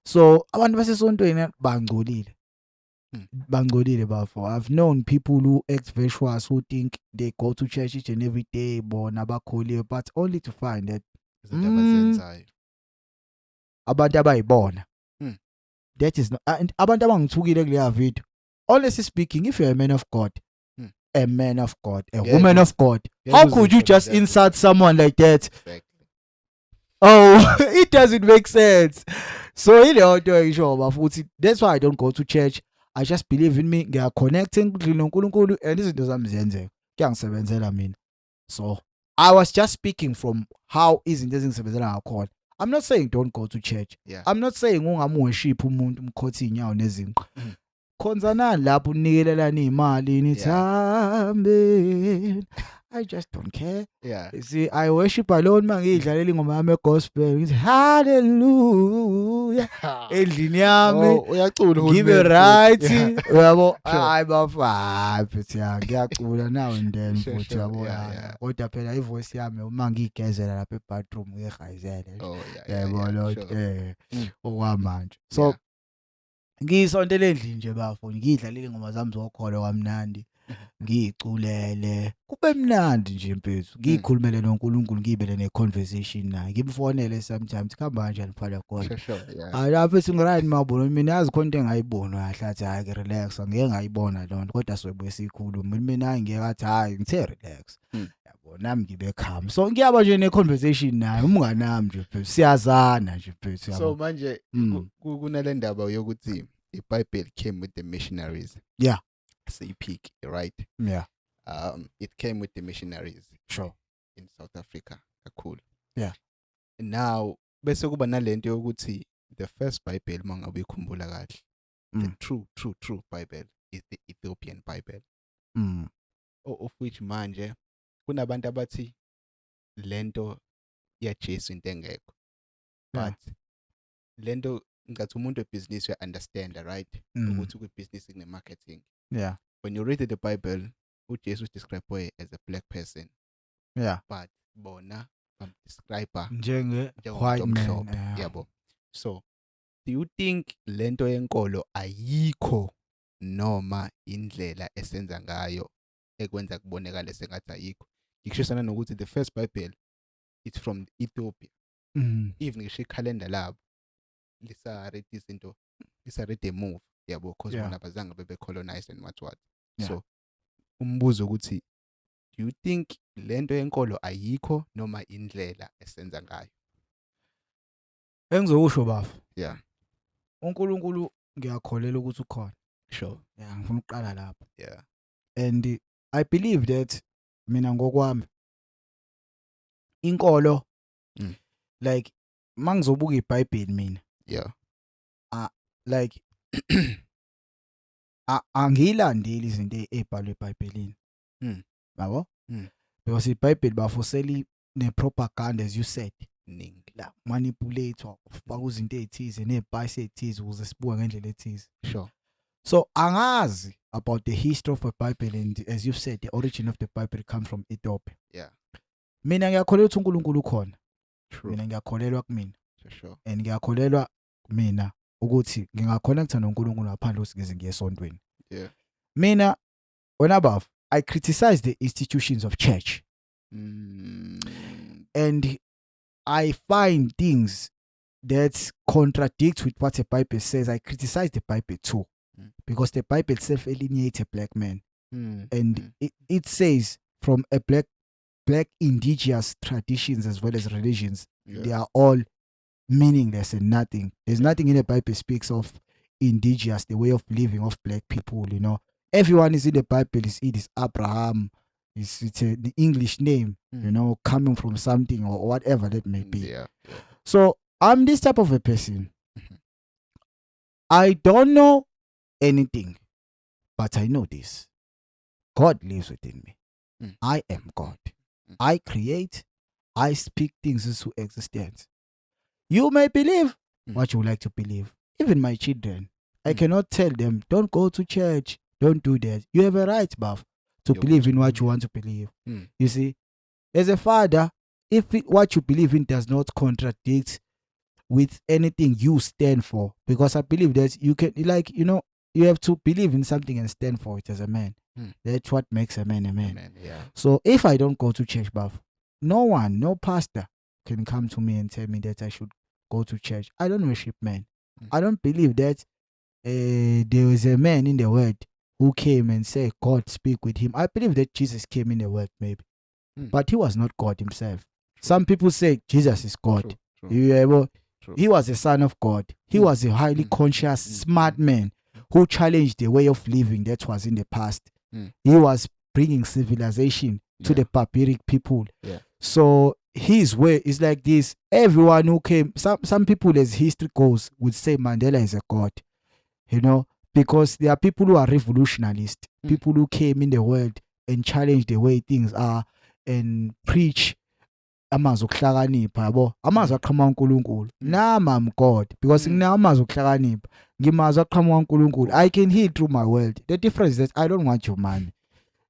So abantu basesontweni bangcolile bafo. I've known people who act virtuous, who think they go to church each and every day, bona bakholiwe, but only to find that abantu abayibona. That is not, and abantu abangithukile kuleya video. Honestly speaking, if you're a man of God, a man of God, a woman of God, how could you just insult someone like that? Oh, it doesn't make sense. So that's why I don't go to church. I just believe in me. They are connecting and this is. So I was just speaking from how isn't this called. I'm not saying don't go to church. Yeah. I'm not saying worship umuntu umkhothi inyawo nezinqa. Khonzana lapho unikelelana imali nithambe. I just don't care. Yeah. You see, I worship alone mangidlalela ingoma yami gospel. Ngithi hallelujah. Endlini yami. Uyacula Give it right. Uyabo, hayi bafa futhi ngiyacula now and then futhi yabo. Kodwa phela ivoice yami uma ngigezela lapha ebathroom ngehayizele. Yabo lo okwamanje. So ngisontele endlini nje bafo ngidlalela ingoma zami zokholo kwamnandi. ngiyiculele kube mnandi nje mfethu ngikhulumele noNkulunkulu ngibele neconversation naye ngimfonele sometimes khamba kanjani mfana God yeah lapho singirayini mabona mina yazi khona into engayibona kahle athi hayi relax ngeke ngayibona lonto kodwa sobuye sikhuluma mina hayi ngeke athi hayi ngithe relax yabo nami ngibe calm so ngiyaba nje neconversation naye umngane nami nje mfethu siyazana nje mfethu yabo so manje kunale ndaba yokuthi iBible came with the missionaries yeah CPK right yeah it came with the missionaries sure in South Africa cool yeah now bese kuba nalento yokuthi the first Bible mangabe ikhumbula kahle the true Bible is the Ethiopian Bible of which manje kunabantu abathi lento ya Jesu into engekho but lento ngathi umuntu webusiness you understand right ukuthi ku business ine marketing yeah when you read the Bible uJesu described as a black person yeah but bona describe njenge white man yabo so do you think lento yenkolo ayikho noma indlela esenza ngayo ekwenza kubonekala sengathi ayikho ngishesana nokuthi the first Bible it's from Ethiopia even ngisho ikhalenda labo lisa read izinto lisa read the move yabo because bona bazange bebe colonized and what so umbuzo ukuthi do you think lento yenkolo ayikho noma indlela esenza ngayo engizokusho bafu yeah uNkulunkulu ngiyakholela ukuthi ukhona sure yeah ngifuna uqala lapho yeah and I believe that mina ngokwami inkolo like mangizobuka iBhayibheli mina yeah like angilandeli izinto ezibhalwe eBhayibhelini yabo because iBhayibheli bafuseli nepropaganda as you said ningi la manipulator ufaka izinto ezithize nezibias ezithize ukuze sibuke ngendlela ethize sure so angazi about the history of the Bible and as you said the origin of the Bible comes from Ethiopia yeah mina ngiyakholelwa ukuthi uNkulunkulu ukhona true mina ngiyakholelwa kumina sure and ngiyakholelwa mina ukuthi ngingaconnecta noNkulunkulu ngaphandle ukuthi ngize ngiye esontweni yeah mina when above I criticize the institutions of church and I find things that contradict with what the Bible says. I criticize the Bible too because the Bible self-alienates a black man and it says from a black indigenous traditions as well as religions they are all meaningless and nothing. There's nothing in the Bible speaks of indigenous, the way of living of black people, you know. Everyone is in the Bible, it is Abraham, it's the English name, you know, coming from something or whatever that may be. Yeah. So I'm this type of a person. I don't know anything, but I know this. God lives within me. I am God. I create, I speak things into existence. You may believe what you like to believe. Even my children, I cannot tell them, don't go to church, don't do that. You have a right, Buff, to believe in what you want to believe. You see, as a father, if what you believe in does not contradict with anything you stand for, because I believe that you can, like, you know, you have to believe in something and stand for it as a man. That's what makes a man a man. Yeah. So if I don't go to church, Buff, no pastor can come to me and tell me that I should go to church. I don't worship men. I don't believe that there is a man in the world who came and said God speak with him. I believe that Jesus came in the world maybe, but he was not God himself. Some people say Jesus is God. True. He was a son of God. He was a highly conscious, smart man who challenged the way of living that was in the past. He was bringing civilization to the barbaric people. So his way is like this. Everyone who came, some people as history goes would say Mandela is a god, you know, because there are people who are revolutionists, people who came in the world and challenged the way things are and preach amazwi okuhlakanipha yabo amazwi aqhamuka uNkulunkulu nami am God because nginamazwi okuhlakanipha ngimazwi aqhamuka uNkulunkulu. I can heal through my world. The difference is that I don't want your money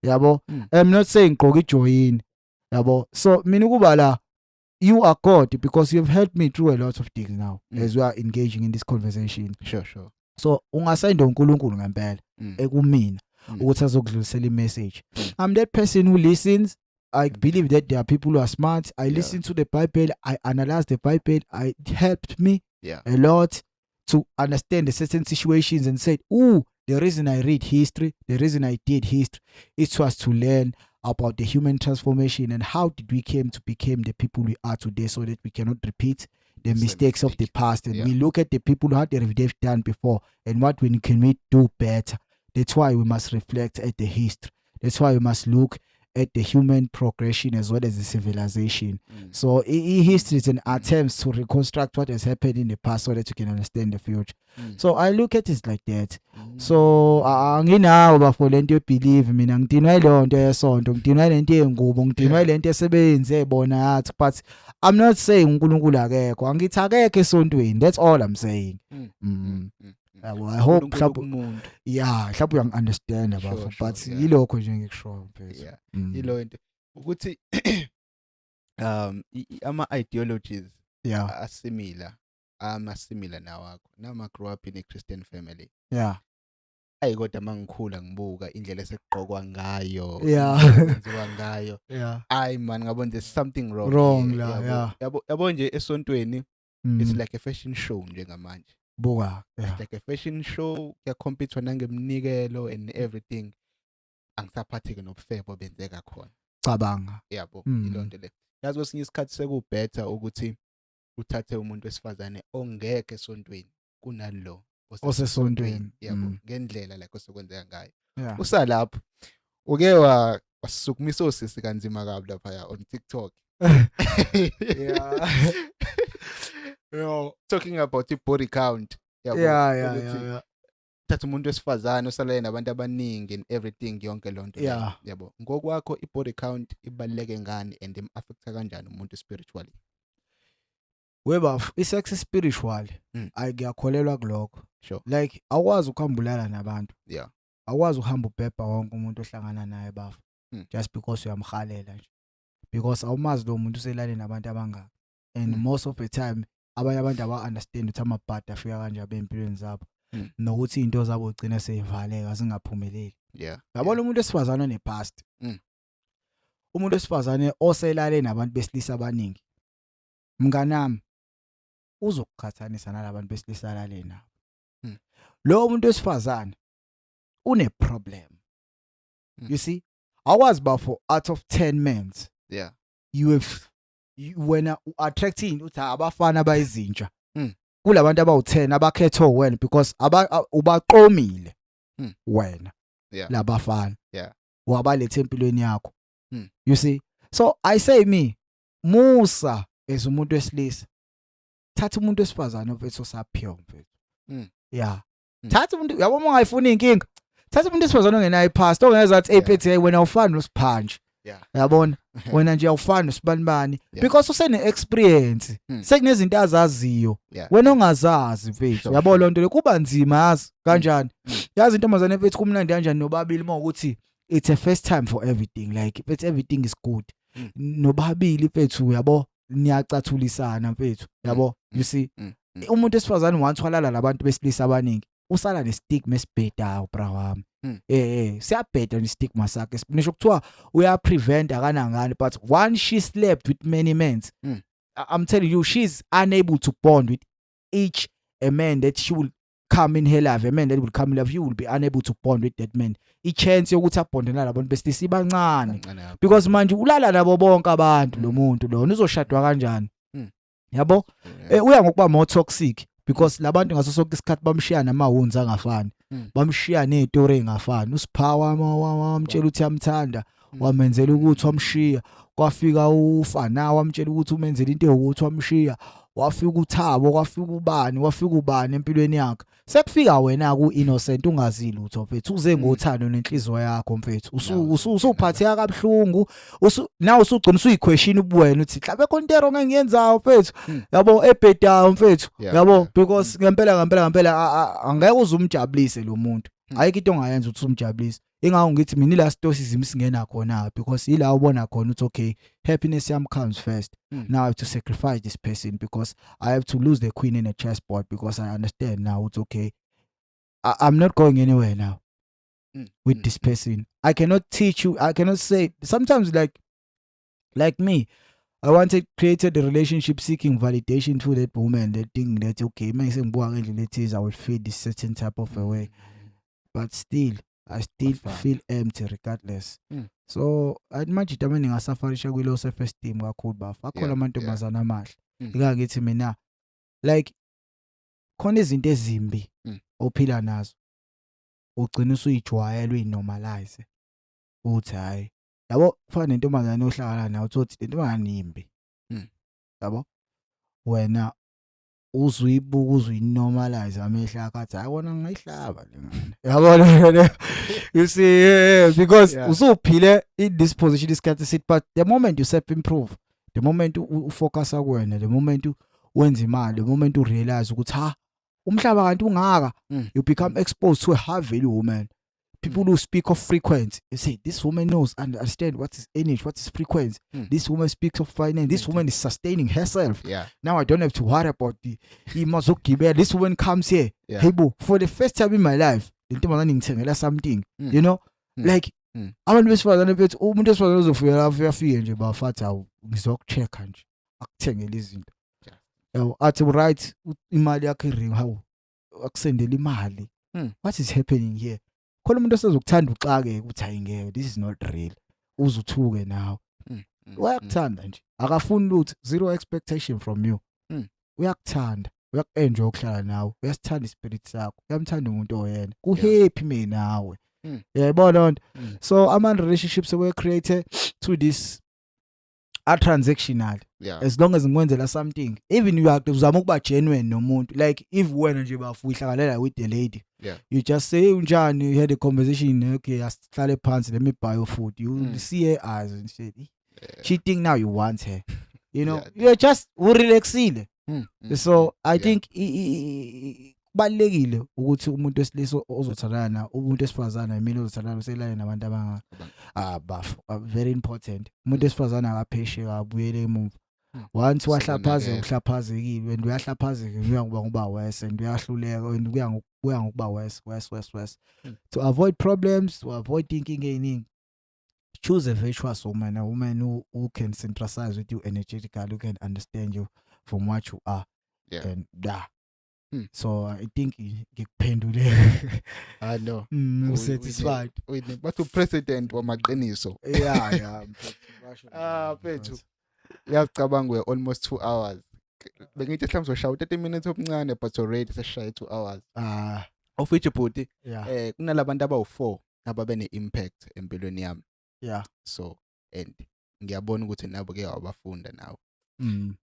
yabo. I'm not saying gqoka ijoyini yabo. So mina kuba la you are God because you've helped me through a lot of things now as we are engaging in this conversation. Sure. So ungasayinda uNkulunkulu ngempela ekumina ukuthi azokudlulisela i-message. I'm that person who listens. I believe that there are people who are smart. I listen to the Bible. I analyze the Bible. It helped me a lot to understand the certain situations and said, the reason I read history, the reason I did history, it was to learn about the human transformation and how did we came to become the people we are today, so that we cannot repeat the mistakes of the past, and we look at the people who they've done before and what we can do better. That's why we must reflect at the history. That's why we must look at the human progression as well as the civilization. So history is an attempt to reconstruct what has happened in the past so that you can understand the future. So I look at it like that. So nginawo bafo lento believe mina ngidinwa ilonto yesonto, ngidinwa lento yengubo, ngidinwa lento esebenze bona yathi, but I'm not saying uNkulunkulu akekho, angithi akekho esontweni. That's all I'm saying. I hope mhlawumbe mhlawumbe uyangi-understand bafo, but yilokho nje ngikushoyo mfethu. Yilo into ukuthi ama-ideologies asimilar nawakho. Nama grew up in a Christian family. Ayi kodwa mangikhula ngibuka indlela esekugqokwa ngayo, kwenziwa ngayo. Ayi man, ngabona there's something wrong la. Yabo nje esontweni it's like a fashion show njengamanje. Buka. It's like a fashion show, kuyacompete nangemnikelo and everything. Angisaphatheke nobufebe benzeka khona. Cabanga. Yabo, ilonto le. Yazi kwesinye isikhathi sekubhetha ukuthi uthathe umuntu wesifazane ongeke esontweni kunalo osesontweni. Yabo, ngendlela like osokwenzeka ngayo. Usalapho uke wasukumisa osisi kanzima kabi lapha on TikTok. Talking about the body count. Yeah. Thatha umuntu wesifazane osalaye nabantu abaningi and everything yonke lonto. Yabo, ngokwakho i-body count ibaluleke ngani and im-affecta kanjani umuntu spiritually? Weba i-sex spiritual ngiyakholelwa kulokho. Sure. Like awukwazi ukuhambulala nabantu. Awukwazi ukuhamba ubhebha wonke umuntu ohlangana naye bafu. Just because uyamhalela nje. Because awumazi lo muntu uselale nabantu abangaka. And most of the time abanye abantu aba-understand ukuthi amabhadi afika kanjani empilweni zabo. Nokuthi into zabo ugcina seyivaleka zingaphumeleli. Yabona umuntu wesifazane onepast. Umuntu wesifazane oselale nabantu besilisa abaningi. Mnganami uzokukhathanisa nalabantu besilisa lale nabo. Lo muntu wesifazane une problem. You see, I was about for out of 10 men. When attracting uthi abafana abayizintsha. Kulabantu abawu10 abakhetho wena because ubaqomile wena labafana wabalethe empilweni yakho. You see, so I say me Musa as umuntu wesilisa, thatha umuntu wesifazane ofethu saphiwa mfethu. Thatha umuntu yabo ungayifuna inkinga, thatha umuntu wesifazane ongenayo ipast ongeza athi ephethe wena awufani nosiphanji. Yabona wena nje awufani nosibani because usene experience sekunezinto azaziyo wena ongazazi mfethu. Yabo lonto le kuba nzima yazi kanjani. Yazi intombazane mfethu kumnandi kanjani nobabili mawukuthi it's a first time for everything, like if everything is good. Nobabili mfethu yabo niyacathulisana mfethu. Yabo you see umuntu esifazane wanthwalala labantu besilisa abaningi usala nestigma esibhedayo bra wami. Siyabheda nestigma sakhe. Nisho kuthiwa uyaprevent akanangani, but once she slept with many men, I'm telling you she's unable to bond with each a man that she will come in her life. A man that will come in life, you will be unable to bond with that man. I-chance yokuthi abonde nalabantu besilisa ibancane because manje ulala nabo bonke abantu lo muntu lo uzoshadwa kanjani. Yabo uya ngokuba more toxic because labantu ngaso sonke isikhathi bamshiya namahunzi angafani. Bamshiya nezitori ezingafani. Usiphawa wamtshela ukuthi yamthanda, wamenzela ukuthi wamshiya. Kwafika ufana wamtshela ukuthi umenzela into ukuthi wamshiya. Wafika uThabo, wafika ubani empilweni yakhe. Sekufika wena ku-innocent ungazi lutho mfethu, uze ngothando nenhliziyo yakho mfethu. Usuphatheka kabuhlungu, nawe usugcina usuyiquestion ubuwena uthi mhlawumbe kontero ngengiyenzayo mfethu. Yabo ebhedayo mfethu. Yabo because ngempela angeke uzumjabulise lo muntu. Ayikho into ongayenza ukuthi umjabulise. Ingakho ngithi mina ila stories singena khona because ila ubona khona ukuthi okay, happiness yam comes first. Now I have to sacrifice this person because I have to lose the queen in a chessboard because I understand now it's okay. I'm not going anywhere now. with this person. I cannot teach you. I cannot say. Sometimes like me, created a relationship seeking validation to that woman. That thing that okay, I will feel this certain type of a way, but still, I still feel empty regardless. So manje tamani ngasafarisha kwilo self esteem kakhulu bafa. Akhona amantombazana amahle. Ngithi mina like khona izinto ezimbi ophila nazo. Ugcina usuyijwayela uyinormalize. Uthi hayi. Yabo kufana nentombazane ohlangana nayo uthi intombazane imbi. Yabo wena uzuyibuka uzuyinormalize amehla akhe athi ayibona ngayihlaba lengane. Yabona you see because usuphile in this position isikhathi sit, but the moment you self improve, the moment you focus kuwena, the moment wenza imali, the moment you realize ukuthi ha umhlaba kanti ungaka, you become exposed to a high value woman. People who speak of frequency, you say this woman knows and understand what is energy, what is frequency. This woman speaks of finance. This woman is sustaining herself. Now I don't have to worry about the this woman comes here. Hey boo, for the first time in my life, something, you know, like abantu besifazane bethu umuntu esifazane uzofika afike nje bafatha ngizokuchecka nje akuthengele izinto. Yabo athi right imali yakhe ring how akusendela imali. What is happening here? Khona umuntu osezokuthanda uxake ukuthi ayingeke, this is not real. Uzuthuke nawe. Uyakuthanda nje. Akafuni lutho, zero expectation from you. Uyakuthanda, uyakenjoy ukuhlala nawe. Uyasithanda ispirit sakho. Uyamthanda umuntu oyena. Ku happy me nawe. Yayibona nto. So ama relationships were created to this are transactional. As long as ngikwenzela something, even you have to uzama ukuba genuine nomuntu, like if wena nje bafu uhlakalela with the lady, you just say unjani, you had a conversation, okay, asihlale phansi, let me buy your food. You see her eyes and say she think now you want her, you know, you're just relaxile. So I think kubalekile ukuthi umuntu wesilisa ozothandana umuntu esifazana imini ozothandana uselane nabantu bafu, very important. Umuntu esifazana akapheshe kabuyele emuva. Once wahlaphazeka uhlaphazekile, when uyahlaphazeka uyangoba wese and uyahluleka and uyangokuba wese. To avoid problems, to avoid thinking anything, choose a virtuous woman, a woman who can synthesize with you energetically, who can understand you from what you are. And so I think ngikuphendule. I know. Satisfied. But to president wamaqiniso. Yeah. Bethu. Uyacabanga we almost 2 hours. Bengithi mhlawumbe uzoshawa 30 minutes obuncane but already seshaye 2 hours. Of which bhuti kunalabantu abawu4 ababene impact empilweni yami. So and ngiyabona ukuthi nabo ke wabafunda nawo.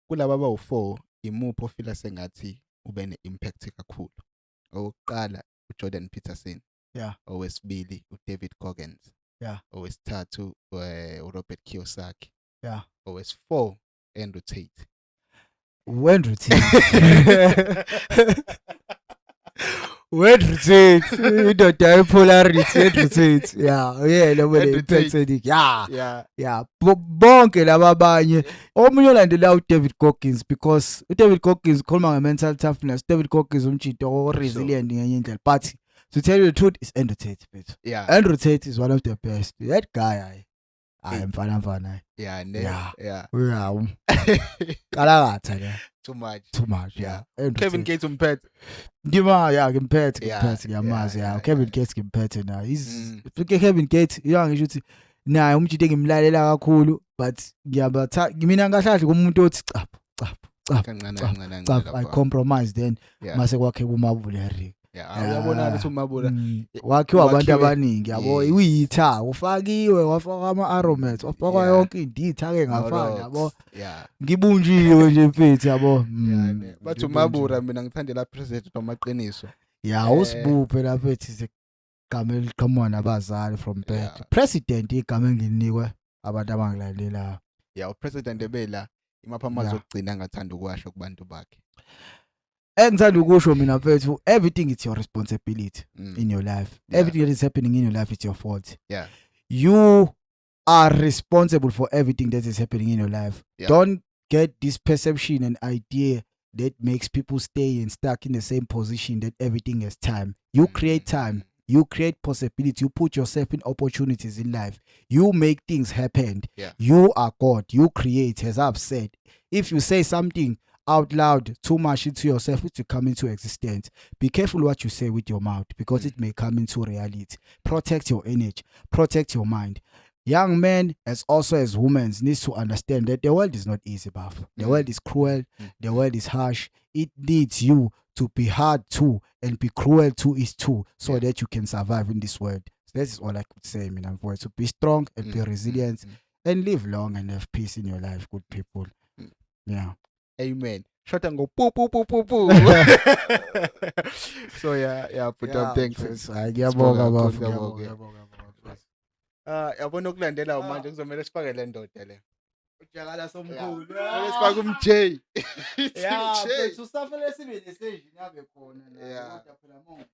Kulabo abawu4 imupho ofila sengathi ubene impact kakhulu. Oqala uJordan Peterson. Owesibili uDavid Goggins. Owesithathu uRobert Kiyosaki. Owes4 Andrew Tate. Andrew Tate. Andrew Tate. Indoda polarity Andrew Tate. Labo impact. Bonke laba abanye. Omunye olandela uDavid Goggins because uDavid Goggins khuluma nge-mental toughness. David Goggins umjito o-resilient ngenye indlela. But to tell you the truth, it's Andrew Tate. Andrew Tate is one of the best. That guy, I am fan. Kalagatha. Too much. Kevin Gates umphethe. Ngimphethe ngiyamazi. Kevin Gates ngimphethe na. Kevin Gates ngisho ukuthi naye umjito engimlalela kakhulu but mina ngahlahle kumuntu othi cap. I compromise then mase kwakhe uMabula Rick. Uyabona ukuthi uMabula wakhiwa abantu abaningi yabo uyitha ufakiwe wafaka ama-aromats wafaka yonke inditha ke ngafana yabo ngibunjiwe nje mfethu yabo bathi uMabula mina ngithandela president wamaqiniso usibuphe lapho ethi igama eliqhamuka nabazali from birth president igama engilinikwe abantu abangilalela upresident ebela imapha amazwi okugcina ngathanda ukwasho kubantu bakhe. Engithanda ukusho mina mfethu, everything is your responsibility in your life. Everything that is happening in your life is your fault. You are responsible for everything that is happening in your life. Don't get this perception and idea that makes people stay and stuck in the same position that everything has time. You create time. you create possibility, you put yourself in opportunities in life, you make things happen. Yeah. You are God, you create, as I've said. If you say something out loud too much into yourself, it will come into existence. Be careful what you say with your mouth, because it may come into reality. Protect your energy, protect your mind. Young men, as also as women, needs to understand that the world is not easy, buff. The world is cruel, the world is harsh. It needs you to be hard too and be cruel too is too, so that you can survive in this world. So that is all I could say, man. To be strong and be resilient and live long and have peace in your life, good people. Yeah. Amen. Short and go poo poo poo poo poo. So yeah, put up thanks. Yabona ukulandela manje kuzomela sifake le ndoda le. Ujakala somkhulu. Sifake umJ. Yeah, but usafele sibe nestage nabe khona la. Kodwa phela